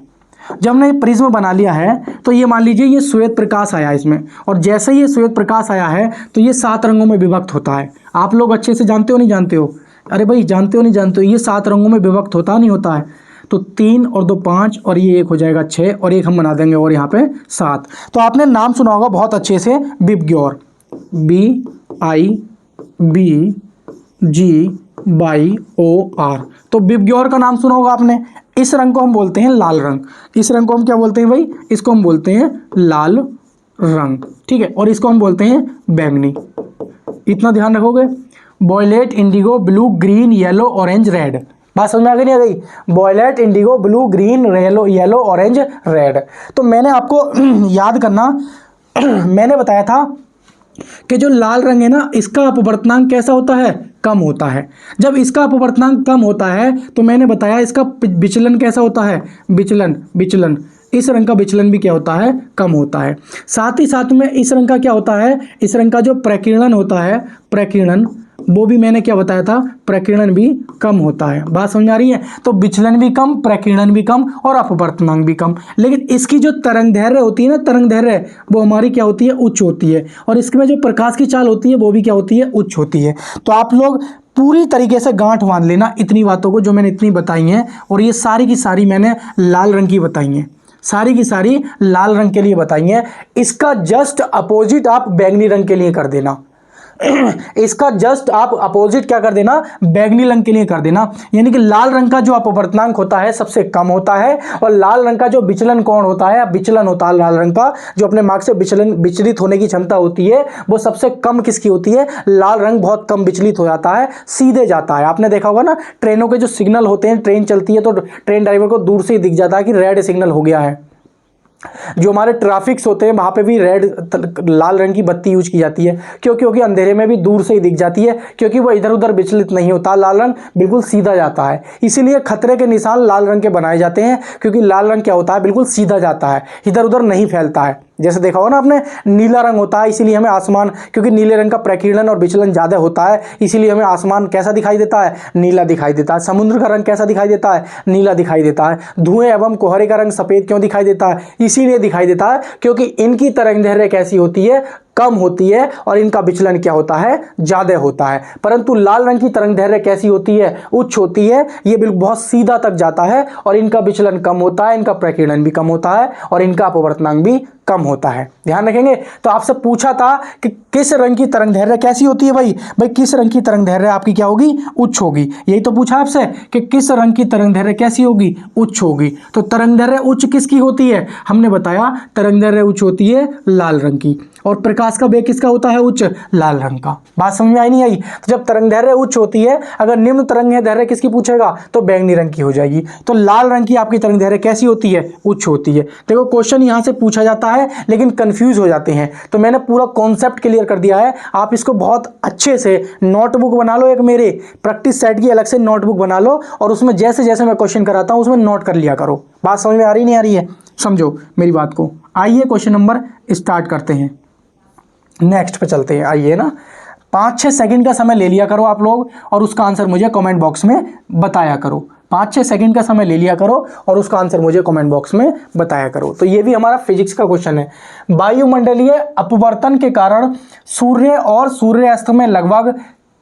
जब हमने प्रिज्म बना लिया है तो ये मान लीजिए ये श्वेत प्रकाश आया इसमें, और जैसे ही ये श्वेत प्रकाश आया है तो ये 7 रंगों में विभक्त होता है। आप लोग अच्छे से जानते हो नहीं जानते हो, अरे भाई जानते हो नहीं जानते हो, ये 7 रंगों में विभक्त होता नहीं होता है। तो 3 और 2 5 और ये 1 हो जाएगा 6 और एक हम बना देंगे और यहाँ पे 7। तो आपने नाम सुना होगा बहुत अच्छे से, बिबग्योर, BIBGYOR। तो बिबग्योर का नाम सुना होगा आपने। इस रंग को हम बोलते हैं लाल रंग। इस रंग को हम क्या बोलते हैं भाई, इसको हम बोलते हैं लाल रंग, ठीक है। और इसको हम बोलते हैं बैंगनी। इतना ध्यान रखोगे। Violet, indigo, blue, green, yellow, orange, red. बात समझ में आ गई नहीं आ गई, violet, indigo, blue, green, yellow, orange, red. तो मैंने आपको याद करना मैंने बताया था कि जो लाल रंग है ना इसका अपवर्तनांक कैसा होता है, कम होता है। जब इसका अपवर्तनांक कम होता है तो मैंने बताया इसका विचलन कैसा होता है, विचलन इस रंग का विचलन भी क्या होता है, कम होता है। साथ ही साथ में इस रंग का क्या होता है, इस रंग का जो प्रकीर्णन होता है, प्रकीर्णन, वो भी मैंने क्या बताया था, प्रकीर्णन भी कम होता है। बात समझ आ रही है। तो विचलन भी कम, प्रकीर्णन भी कम और अपवर्तनांक भी कम। लेकिन इसकी जो तरंगदैर्घ्य होती है ना, तरंगदैर्घ्य वो हमारी क्या होती है, उच्च होती है। और इसमें जो प्रकाश की चाल होती है वो भी क्या होती है, उच्च होती है। तो आप लोग पूरी तरीके से गांठ बांध लेना इतनी बातों को जो मैंने इतनी बताई हैं, और ये सारी की सारी मैंने लाल रंग की बताई हैं, सारी की सारी लाल रंग के लिए बताई हैं। इसका जस्ट अपोजिट आप बैंगनी रंग के लिए कर देना। इसका जस्ट आप अपोजिट क्या कर देना, बैंगनी रंग के लिए कर देना। यानी कि लाल रंग का जो अपवर्तनांक होता है सबसे कम होता है, और लाल रंग का जो विचलन कोण होता है, विचलन होता है लाल रंग का, जो अपने मार्ग से विचलित होने की क्षमता होती है वो सबसे कम किसकी होती है, लाल रंग बहुत कम विचलित हो जाता है, सीधे जाता है। आपने देखा होगा ना ट्रेनों के जो सिग्नल होते हैं, ट्रेन चलती है तो ट्रेन ड्राइवर को दूर से ही दिख जाता है कि रेड सिग्नल हो गया है। जो हमारे ट्रैफिक्स होते हैं वहाँ पे भी लाल रंग की बत्ती यूज की जाती है, क्योंकि अंधेरे में भी दूर से ही दिख जाती है, क्योंकि वो इधर उधर विचलित नहीं होता, लाल रंग बिल्कुल सीधा जाता है। इसीलिए खतरे के निशान लाल रंग के बनाए जाते हैं, क्योंकि लाल रंग क्या होता है, बिल्कुल सीधा जाता है, इधर उधर नहीं फैलता है। जैसे देखा होगा ना आपने, नीला रंग होता है, इसीलिए हमें आसमान, क्योंकि नीले रंग का प्रकीर्णन और विचलन ज़्यादा होता है, इसीलिए हमें आसमान कैसा दिखाई देता है, नीला दिखाई देता है। समुद्र का रंग कैसा दिखाई देता है, नीला दिखाई देता है। धुएं एवं कोहरे का रंग सफ़ेद क्यों दिखाई देता है, इसीलिए दिखाई देता है क्योंकि इनकी तरंगदैर्घ्य कैसी होती है, कम होती है, और इनका विचलन क्या होता है, ज़्यादा होता है। परंतु लाल रंग की तरंगदैर्घ्य कैसी होती है, उच्च होती है। ये बिल्कुल बहुत सीधा तक जाता है और इनका विचलन कम होता है, इनका प्रकीर्णन भी कम होता है और इनका अपवर्तनांक भी कम होता है। ध्यान रखेंगे। तो आपसे पूछा था कि किस रंग की तरंगदैर्घ्य कैसी होती है, भाई किस रंग की तरंगदैर्घ्य आपकी क्या होगी, उच्च होगी। यही तो पूछा आपसे कि किस रंग की तरंगदैर्घ्य कैसी होगी, उच्च होगी। तो तरंगदैर्घ्य उच्च किसकी होती है, हमने बताया तरंगदैर्घ्य उच्च होती है लाल रंग की। और प्रकाश का वेग किसका होता है? उच्च, लाल रंग का। बात समझ में आई नहीं आई? तो जब तरंग दैर्घ्य उच्च होती है, अगर निम्न तरंग दैर्घ्य किसकी पूछेगा तो बैंगनी रंग की हो जाएगी। तो लाल रंग की आपकी तरंग दैर्घ्य कैसी होती है? उच्च होती है। देखो क्वेश्चन यहां से पूछा जाता है लेकिन कंफ्यूज हो जाते हैं, तो मैंने पूरा कॉन्सेप्ट क्लियर कर दिया है। आप इसको बहुत अच्छे से नोटबुक बना लो, एक मेरे प्रैक्टिस सेट की अलग से नोटबुक बना लो और उसमें जैसे जैसे मैं क्वेश्चन कराता हूं उसमें नोट कर लिया करो। बात समझ में आ रही नहीं आ रही है? समझो मेरी बात को। आइए क्वेश्चन नंबर स्टार्ट करते हैं, नेक्स्ट पे चलते हैं। आइए ना, 5-6 सेकंड का समय ले लिया करो आप लोग और उसका आंसर मुझे कमेंट बॉक्स में बताया करो। 5-6 सेकंड का समय ले लिया करो और उसका आंसर मुझे कमेंट बॉक्स में बताया करो। तो ये भी हमारा फिजिक्स का क्वेश्चन है। वायुमंडलीय अपवर्तन के कारण सूर्य और सूर्यास्त में लगभग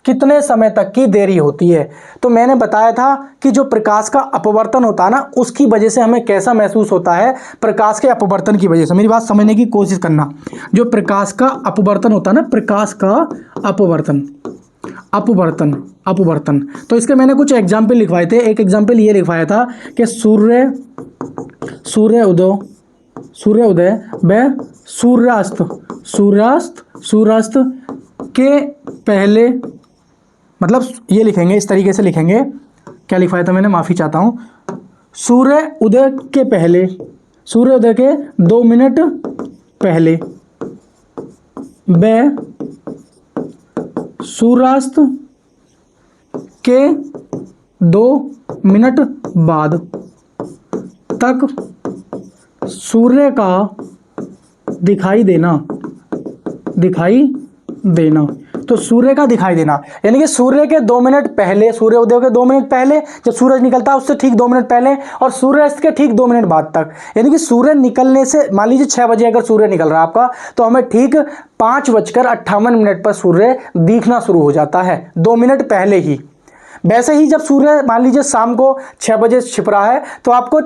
कितने समय तक की देरी होती है? तो मैंने बताया था कि जो प्रकाश का अपवर्तन होता है ना, उसकी वजह से हमें कैसा महसूस होता है, प्रकाश के अपवर्तन की वजह से। मेरी बात समझने की कोशिश करना। जो प्रकाश का अपवर्तन होता है ना, प्रकाश का अपवर्तन, अपवर्तन, अपवर्तन, तो इसके मैंने कुछ एग्जाम्पल लिखवाए थे। एक एग्जाम्पल ये लिखवाया था कि सूर्योदय व सूर्यास्त के पहले, मतलब ये लिखेंगे, इस तरीके से लिखेंगे। क्या लिखवाया था मैंने, माफ़ी चाहता हूँ। सूर्य उदय के पहले, सूर्योदय के 2 मिनट पहले व सूर्यास्त के 2 मिनट बाद तक सूर्य का दिखाई देना, तो सूर्य का दिखाई देना यानी कि सूर्य के 2 मिनट पहले, सूर्योदय के 2 मिनट पहले जब सूरज निकलता है उससे ठीक 2 मिनट पहले, और सूर्यास्त के ठीक 2 मिनट बाद तक। यानी कि सूर्य निकलने से, मान लीजिए 6 बजे अगर सूर्य निकल रहा है आपका, तो हमें ठीक 5:58 पर सूर्य दिखना शुरू हो जाता है, 2 मिनट पहले ही। वैसे ही जब सूर्य मान लीजिए शाम को 6 बजे छिप रहा है तो आपको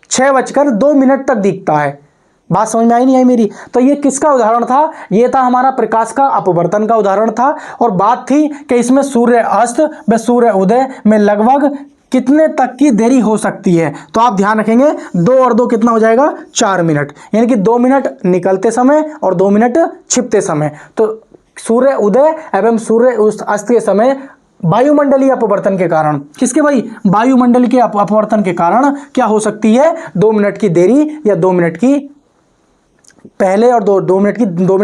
6:02 तक दिखता है। बात समझ में आई नहीं आई मेरी? तो ये किसका उदाहरण था? ये था हमारा प्रकाश का अपवर्तन का उदाहरण था। और बात थी कि इसमें सूर्य अस्त व सूर्य उदय में लगभग कितने तक की देरी हो सकती है। तो आप ध्यान रखेंगे 2 और 2 कितना हो जाएगा? 4 मिनट, यानी कि 2 मिनट निकलते समय और 2 मिनट छिपते समय। तो सूर्य उदय एवं सूर्य अस्त के समय वायुमंडलीय अपवर्तन के कारण, किसके भाई? वायुमंडल के अपवर्तन के कारण क्या हो सकती है? 2 मिनट की देरी, या 2 मिनट की पहले और 2 मिनट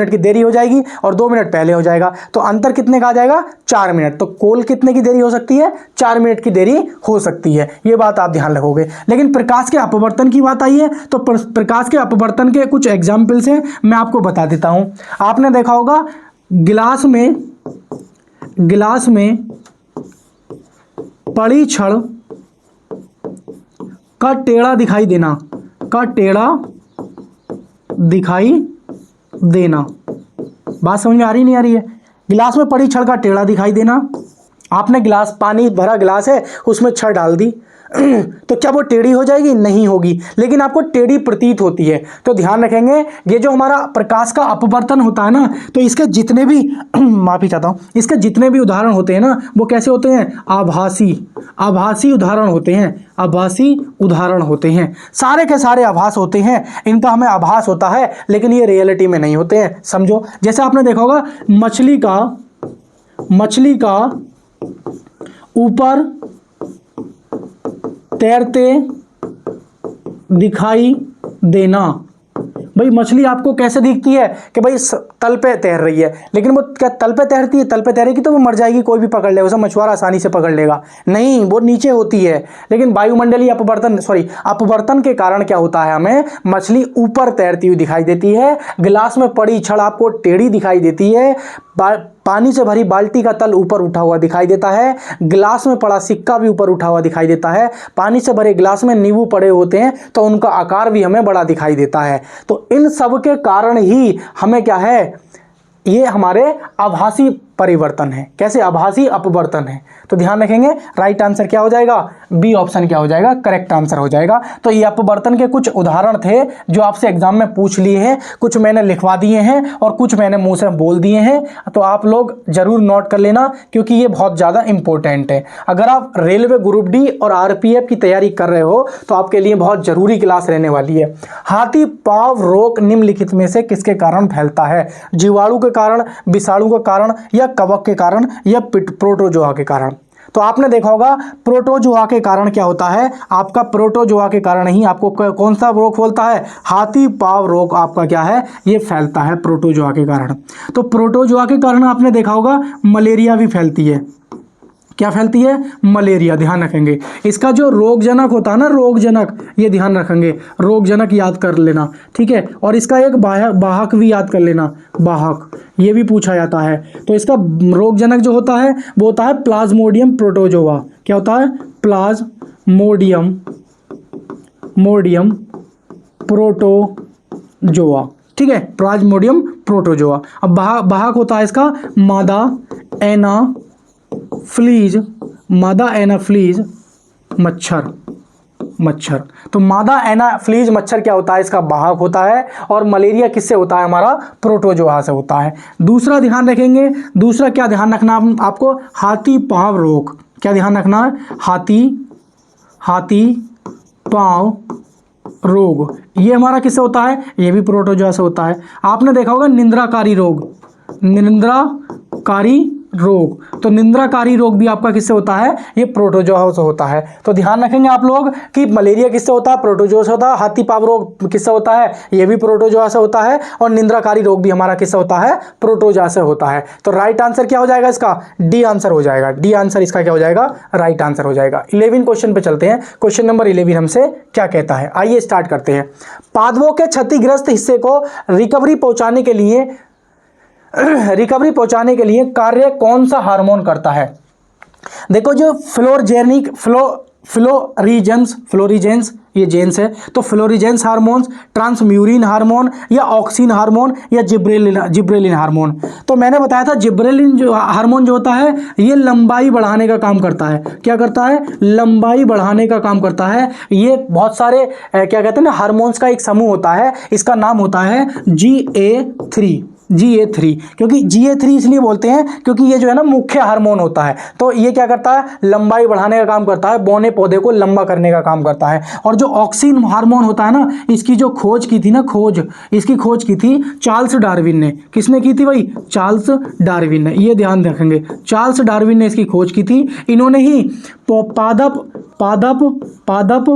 की देरी हो जाएगी और 2 मिनट पहले हो जाएगा। तो अंतर कितने का आ जाएगा? 4 मिनट। तो कुल कितने की देरी हो सकती है? 4 मिनट की देरी हो सकती है। ये बात आप ध्यान रखोगे। लेकिन प्रकाश के अपवर्तन की बात आई है तो प्रकाश के अपवर्तन के कुछ एग्जाम्पल्स हैं, मैं आपको बता देता हूं। आपने देखा होगा गिलास में पड़ी छड़ का टेढ़ा दिखाई देना, बात समझ में आ रही नहीं आ रही है? गिलास में पड़ी छड़ का टेढ़ा दिखाई देना। आपने गिलास, पानी भरा गिलास है, उसमें छड़ डाल दी तो क्या वो टेढ़ी हो जाएगी? नहीं होगी, लेकिन आपको टेढ़ी प्रतीत होती है। तो ध्यान रखेंगे, ये जो हमारा प्रकाश का अपवर्तन होता है ना, तो इसके जितने भी माफी चाहता हूं, इसके जितने भी उदाहरण होते हैं ना, वो कैसे होते हैं? आभासी उदाहरण होते हैं। आभासी उदाहरण होते हैं, सारे के सारे आभास होते हैं। इनका हमें आभास होता है लेकिन ये रियलिटी में नहीं होते हैं। समझो, जैसे आपने देखा होगा मछली का ऊपर तैरते दिखाई देना। भाई मछली आपको कैसे दिखती है कि भाई तल पे तैर रही है, लेकिन वो क्या तल पे तैरती है? तल पे तैरेगी तो वो मर जाएगी, कोई भी पकड़ लेगा उसे, मछुआरा आसानी से पकड़ लेगा। नहीं, वो नीचे होती है। लेकिन वायुमंडलीय अपवर्तन के कारण क्या होता है? हमें मछली ऊपर तैरती हुई दिखाई देती है। गिलास में पड़ी छड़ आपको टेढ़ी दिखाई देती है। पानी से भरी बाल्टी का तल ऊपर उठा हुआ दिखाई देता है। गिलास में पड़ा सिक्का भी ऊपर उठा हुआ दिखाई देता है। पानी से भरे गिलास में नींबू पड़े होते हैं तो उनका आकार भी हमें बड़ा दिखाई देता है। तो इन सब के कारण ही हमें क्या है? ये हमारे आभासी परिवर्तन है। कैसे? आभासी अपवर्तन है। तो ध्यान रखेंगे, राइट आंसर क्या हो जाएगा? बी ऑप्शन क्या हो जाएगा? करेक्ट आंसर हो जाएगा। तो ये अपवर्तन के कुछ उदाहरण थे जो आपसे एग्जाम में पूछ लिए हैं, कुछ मैंने लिखवा दिए हैं और कुछ मैंने मुंह से बोल दिए हैं। तो आप लोग जरूर नोट कर लेना क्योंकि ये बहुत ज़्यादा इंपॉर्टेंट है। अगर आप रेलवे ग्रुप डी और आरपीएफ की तैयारी कर रहे हो तो आपके लिए बहुत जरूरी क्लास रहने वाली है। हाथी पांव रोग निम्नलिखित में से किसके कारण फैलता है? जीवाणु के कारण, विषाणु के कारण, या कवक के कारण, या प्रोटोजोआ के कारण? तो आपने देखा होगा प्रोटोजोआ के कारण क्या होता है, आपका प्रोटोजोआ के कारण ही आपको कौन सा रोग फैलता है? हाथी पांव रोग आपका क्या है? ये फैलता है प्रोटोजोआ के कारण। तो प्रोटोजोआ के कारण आपने देखा होगा मलेरिया भी फैलती है। क्या फैलती है? मलेरिया। ध्यान रखेंगे इसका जो रोगजनक होता है ना, रोगजनक, ये ध्यान रखेंगे, रोगजनक याद कर लेना, ठीक है। और इसका एक वाहक भी याद कर लेना, वाहक, ये भी पूछा जाता है। तो इसका रोगजनक जो होता है वो होता है प्लाज्मोडियम प्रोटोजोआ। क्या होता है? प्लाज्मोडियम प्रोटोजोआ, ठीक है, प्लाज्मोडियम प्रोटोजोआ। अब वाहक होता है इसका मादा एनाफ्लीज मच्छर। तो मादा एनाफ्लीज मच्छर क्या होता है? इसका वाहक होता है। और मलेरिया किससे होता है? हमारा प्रोटोजोआ से होता है। दूसरा ध्यान रखेंगे, दूसरा क्या ध्यान रखना आपको? हाथी पांव रोग। क्या ध्यान रखना है? हाथी पांव रोग, ये हमारा किससे होता है? ये भी प्रोटोजोआ से होता है। आपने देखा होगा निंद्राकारी रोग, तो निंद्राकारी रोग भी आपका किससे होता है? ये प्रोटोजोआ से होता है। तो ध्यान रखेंगे आप लोग कि मलेरिया किससे होता है? प्रोटोजोआ से होता है। हाथी पांव रोग किससे होता है? ये भी प्रोटोजोआ से होता है। और निंद्राकारी रोग भी हमारा किससे होता है? प्रोटोजोआ से होता है। तो राइट आंसर क्या हो जाएगा इसका? डी आंसर हो जाएगा। डी आंसर इसका क्या हो जाएगा? राइट आंसर हो जाएगा। 11 क्वेश्चन पे चलते हैं। क्वेश्चन नंबर 11 हमसे क्या कहता है, आइए स्टार्ट करते हैं। पादपों के क्षतिग्रस्त हिस्से को रिकवरी पहुंचाने के लिए कार्य कौन सा हार्मोन करता है? देखो, जो फ्लोरिजेंस, ये जेंस है, तो फ्लोरिजेंस हार्मोन, ट्रांसम्यूरिन हार्मोन, या ऑक्सिन हार्मोन, या जिब्रेलिन हार्मोन। तो मैंने बताया था जिब्रेलिन जो हार्मोन जो होता है ये लंबाई बढ़ाने का काम करता है। क्या करता है? लंबाई बढ़ाने का काम करता है। ये बहुत सारे क्या कहते हैं ना, हार्मोन्स का एक समूह होता है। इसका नाम होता है GA3। क्योंकि GA3 इसलिए बोलते हैं क्योंकि ये जो है ना मुख्य हार्मोन होता है। तो ये क्या करता है? लंबाई बढ़ाने का काम करता है, बौने पौधे को लंबा करने का काम करता है। और जो ऑक्सिन हार्मोन होता है ना, इसकी जो खोज की थी चार्ल्स डार्विन ने। किसने की थी भाई? चार्ल्स डार्विन ने। ये ध्यान रखेंगे, चार्ल्स डार्विन ने इसकी खोज की थी। इन्होंने ही पादप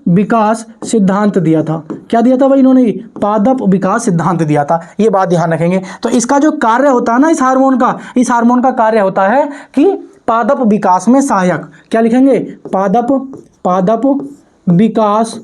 विकास सिद्धांत दिया था। क्या दिया था भाई? इन्होंने पादप विकास सिद्धांत दिया था। ये बात ध्यान रखेंगे। तो इसका जो कार्य होता है ना इस हार्मोन का कार्य होता है कि पादप विकास में सहायक। क्या लिखेंगे? पादप विकास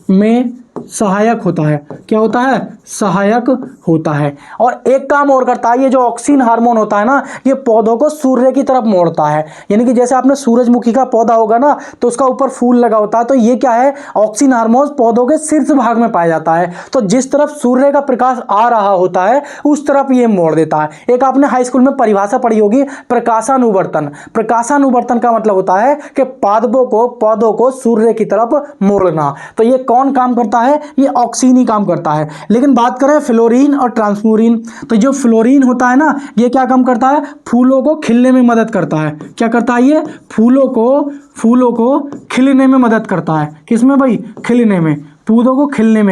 में सहायक होता है। क्या होता है? सहायक होता है। और एक काम और करता है, ये जो ऑक्सिन हार्मोन होता है ना, ये पौधों को सूर्य की तरफ मोड़ता है। यानी कि जैसे आपने सूरजमुखी का पौधा होगा ना, तो उसका ऊपर फूल लगा होता है। तो ये क्या है? ऑक्सिन हार्मोन पौधों के शीर्ष भाग में पाया जाता है। तो जिस तरफ सूर्य का प्रकाश आ रहा होता है उस तरफ ये मोड़ देता है। एक आपने हाई स्कूल में परिभाषा पढ़ी होगी, प्रकाशानुवर्तन। प्रकाशानुवर्तन का मतलब होता है कि पौधों को सूर्य की तरफ मोड़ना। तो ये कौन काम करता है? ये ऑक्सीन ही काम करता है। लेकिन बात करें फ्लोरीन और ट्रांसम्यूरिन, तो जो फ्लोरीन होता है ना, ये क्या काम करता है? फूलों को खिलने में मदद करता है। क्या करता है? ये फूलों को खिलने में मदद करता है। किसमें भाई? खिलने में। पौधों को खिलने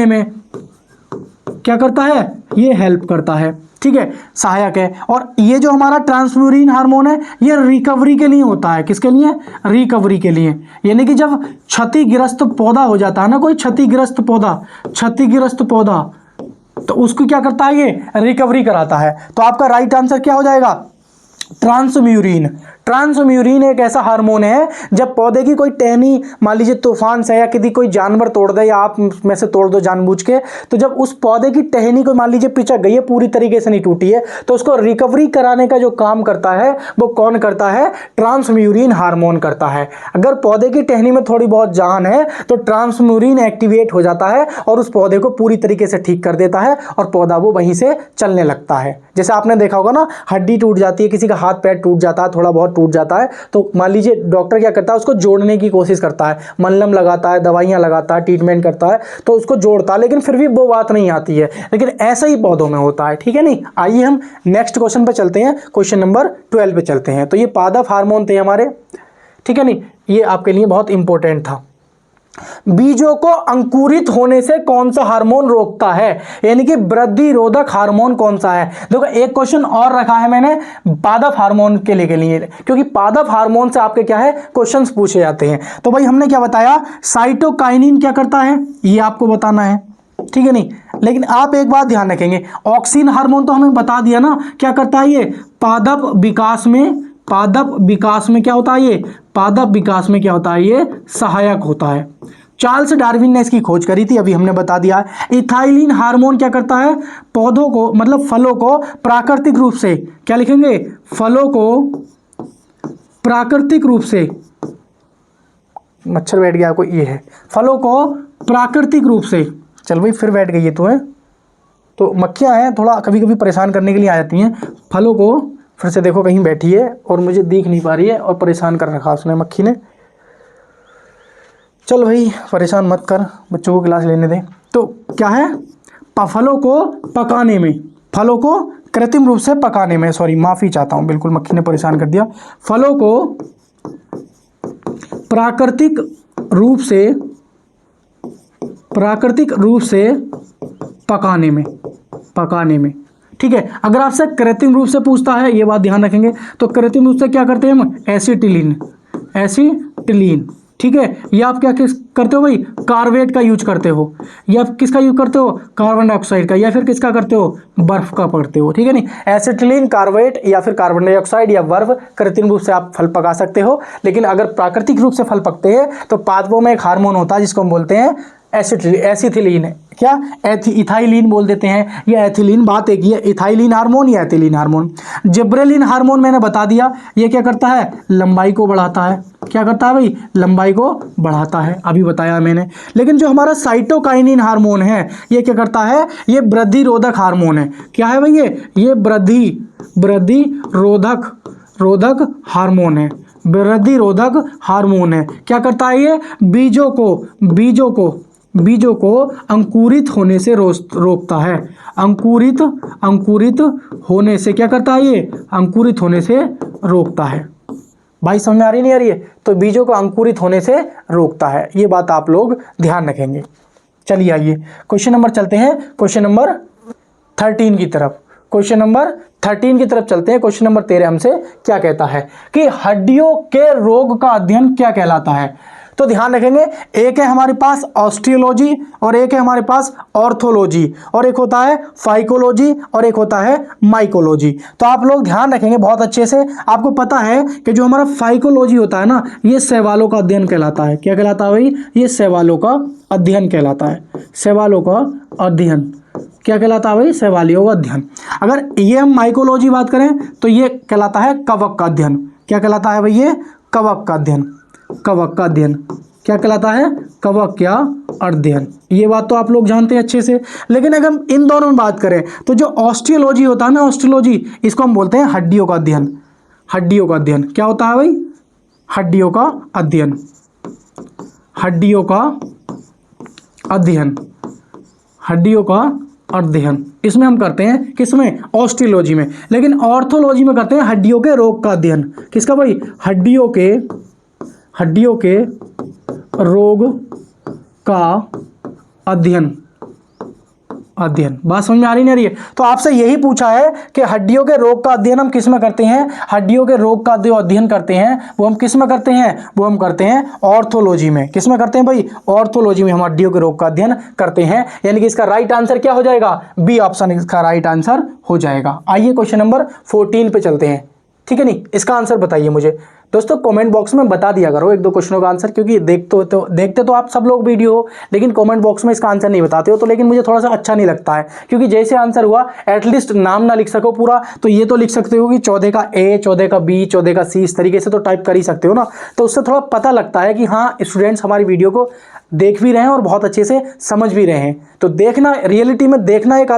में क्या करता है? ये हेल्प करता है, ठीक है, सहायक है। और ये जो हमारा ट्रांसम्यूरिन हार्मोन है ये रिकवरी के लिए होता है। किसके लिए? रिकवरी के लिए। यानी कि जब क्षतिग्रस्त पौधा हो जाता है ना, कोई क्षतिग्रस्त पौधा, तो उसको क्या करता है? ये रिकवरी कराता है। तो आपका राइट आंसर क्या हो जाएगा? ट्रांसम्यूरिन। ट्रांसम्यूरिन एक ऐसा हार्मोन है, जब पौधे की कोई टहनी मान लीजिए तूफान से या किसी कोई जानवर तोड़ दे या आप में से तोड़ दो जानबूझ के, तो जब उस पौधे की टहनी को मान लीजिए पिचक गई है, पूरी तरीके से नहीं टूटी है, तो उसको रिकवरी कराने का जो काम करता है वो कौन करता है? ट्रांसम्यूरिन हार्मोन करता है। अगर पौधे की टहनी में थोड़ी बहुत जान है तो ट्रांसम्यूरिन एक्टिवेट हो जाता है और उस पौधे को पूरी तरीके से ठीक कर देता है और पौधा वो वहीं से चलने लगता है। जैसे आपने देखा होगा ना, हड्डी टूट जाती है, किसी का हाथ पैर टूट जाता है, थोड़ा बहुत टूट जाता है, तो मान लीजिए डॉक्टर क्या करता है, उसको जोड़ने की कोशिश करता है, मलहम लगाता है, दवाइयां लगाता है, ट्रीटमेंट करता है, तो उसको जोड़ता है, लेकिन फिर भी वो बात नहीं आती है। लेकिन ऐसा ही पौधों में होता है, ठीक है नहीं। आइए हम नेक्स्ट क्वेश्चन पे चलते हैं, क्वेश्चन नंबर 12 पे चलते हैं। तो ये पादप हार्मोन थे हमारे, ठीक है नहीं, ये आपके लिए बहुत इंपॉर्टेंट था। बीजों को अंकुरित होने से कौन सा हार्मोन रोकता है, यानी कि वृद्धि रोधक हार्मोन कौन सा है? देखो एक क्वेश्चन और रखा है मैंने पादप हार्मोन के लिए, क्योंकि पादप हार्मोन से आपके क्या है क्वेश्चंस पूछे जाते हैं। तो भाई हमने क्या बताया, साइटोकाइनिन क्या करता है ये आपको बताना है, ठीक है नहीं। लेकिन आप एक बात ध्यान रखेंगे, ऑक्सिन हार्मोन तो हमें बता दिया ना क्या करता है, ये पादप विकास में क्या होता है, ये पादप विकास में क्या होता है, ये सहायक होता है। चार्ल्स डार्विन ने इसकी खोज करी थी, अभी हमने बता दिया है। इथाइलिन हार्मोन क्या करता है, पौधों को मतलब फलों को प्राकृतिक रूप से, क्या लिखेंगे, फलों को प्राकृतिक रूप से, मच्छर बैठ गया आपको, ये है फलों को प्राकृतिक रूप से, चल भाई फिर बैठ गई है तो मक्खियां हैं थोड़ा कभी कभी परेशान करने के लिए आ जाती हैं। फलों को फिर से देखो कहीं बैठी है और मुझे दिख नहीं पा रही है और परेशान कर रखा उसने मक्खी ने। चल भाई परेशान मत कर, बच्चों को क्लास लेने दे। तो क्या है, फलों को पकाने में, फलों को कृत्रिम रूप से पकाने में, सॉरी माफ़ी चाहता हूँ, बिल्कुल मक्खी ने परेशान कर दिया। फलों को प्राकृतिक रूप से पकाने में, ठीक है। अगर आपसे कृत्रिम रूप से पूछता है, ये बात ध्यान रखेंगे, तो कृत्रिम रूप से क्या करते हैं हम, एसिटिलीन, ठीक है। या आप क्या करते हो भाई, कार्बेट का यूज करते हो, या किसका यूज करते हो, कार्बन डाइऑक्साइड का, या फिर किसका करते हो, बर्फ का पकड़ते हो, ठीक है नहीं। एसिटिलीन, कार्बेट या फिर कार्बन डाइऑक्साइड या बर्फ, कृत्रिम रूप से आप फल पका सकते हो। लेकिन अगर प्राकृतिक रूप से फल पकते हैं तो पादपों में एक हार्मोन होता है जिसको हम बोलते हैं एसिथिलीन, क्या इथाइलिन बोल देते हैं, या एथिलीन, बात एक ही है, इथाइलिन हार्मोन या एथिलीन हार्मोन। जिब्रेलिन हार्मोन मैंने बता दिया, ये क्या करता है, लंबाई को बढ़ाता है, क्या करता है भाई, लंबाई को बढ़ाता है, अभी बताया मैंने। लेकिन जो हमारा साइटोकाइनिन हार्मोन है, ये क्या करता है, ये वृद्धि रोधक हार्मोन है। क्या है भाई, ये वृद्धि रोधक हार्मोन है, वृद्धि रोधक हार्मोन है। क्या करता है, ये बीजों को अंकुरित होने से रोकता है, अंकुरित होने से क्या करता है, ये अंकुरित होने से रोकता है। भाई समझ में आ रही नहीं आ रही है, तो बीजों को अंकुरित होने से रोकता है, ये बात आप लोग ध्यान रखेंगे। चलिए आइए क्वेश्चन नंबर चलते हैं, क्वेश्चन नंबर 13 की तरफ, क्वेश्चन नंबर 13 की तरफ चलते हैं। क्वेश्चन नंबर 13 हमसे क्या कहता है कि हड्डियों के रोग का अध्ययन क्या कहलाता है। तो ध्यान रखेंगे, एक है हमारे पास ऑस्टियोलॉजी और एक है हमारे पास ऑर्थोलॉजी, और एक होता है फाइकोलॉजी और एक होता है माइकोलॉजी। तो आप लोग ध्यान रखेंगे बहुत अच्छे से। आपको पता है कि जो हमारा फाइकोलॉजी होता है ना, ये शैवालों का अध्ययन कहलाता है। क्या कहलाता है भाई, ये शैवालों का अध्ययन कहलाता है, शैवालों का अध्ययन क्या कहलाता है भाई, शैवालियों का अध्ययन। अगर ये हम माइकोलॉजी बात करें तो ये कहलाता है कवक का अध्ययन। क्या कहलाता है भाई, ये कवक का अध्ययन, कवक का अध्ययन क्या कहलाता है, कवक का अध्ययन। ये बात तो आप लोग जानते हैं अच्छे से। लेकिन अगर हम इन दोनों में बात करें तो जो ऑस्टियोलॉजी होता है ना, ऑस्टियोलॉजी, इसको हम बोलते हैं हड्डियों का अध्ययन, हड्डियों का अध्ययन। क्या होता है भाई, हड्डियों का अध्ययन, हड्डियों का अध्ययन, हड्डियों का अध्ययन इसमें हम करते हैं, किसमें, ऑस्टियोलॉजी में। लेकिन ऑर्थोलॉजी में करते हैं हड्डियों के रोग का अध्ययन। किसका भाई, हड्डियों के रोग का अध्ययन। बात समझ में आ रही नहीं आ रही है। तो आपसे यही पूछा है कि हड्डियों के रोग का अध्ययन हम किस में करते हैं, हड्डियों के रोग का जो अध्ययन करते हैं वो हम किस में करते हैं, वो हम करते हैं ऑर्थोलॉजी में। किस में करते हैं भाई, ऑर्थोलॉजी में हम हड्डियों के रोग का अध्ययन करते हैं। यानी कि इसका राइट आंसर क्या हो जाएगा, बी ऑप्शन इसका राइट आंसर हो जाएगा। आइए क्वेश्चन नंबर 14 पे चलते हैं। ठीक है, नहीं इसका आंसर बताइए मुझे दोस्तों, कमेंट बॉक्स में बता दिया करो एक दो क्वेश्चनों का आंसर, क्योंकि देखते तो आप सब लोग वीडियो हो, लेकिन कमेंट बॉक्स में इसका आंसर नहीं बताते हो, तो लेकिन मुझे थोड़ा सा अच्छा नहीं लगता है, क्योंकि जैसे आंसर हुआ एटलीस्ट नाम ना लिख सको पूरा, तो ये तो लिख सकते हो कि 14 का ए, 14 का बी, 14 का सी, इस तरीके से तो टाइप कर ही सकते हो ना, तो उससे थोड़ा पता लगता है कि हाँ स्टूडेंट्स हमारी वीडियो को देख भी रहे हैं और बहुत अच्छे से समझ भी रहे हैं। तो देखना, रियलिटी में देखना एक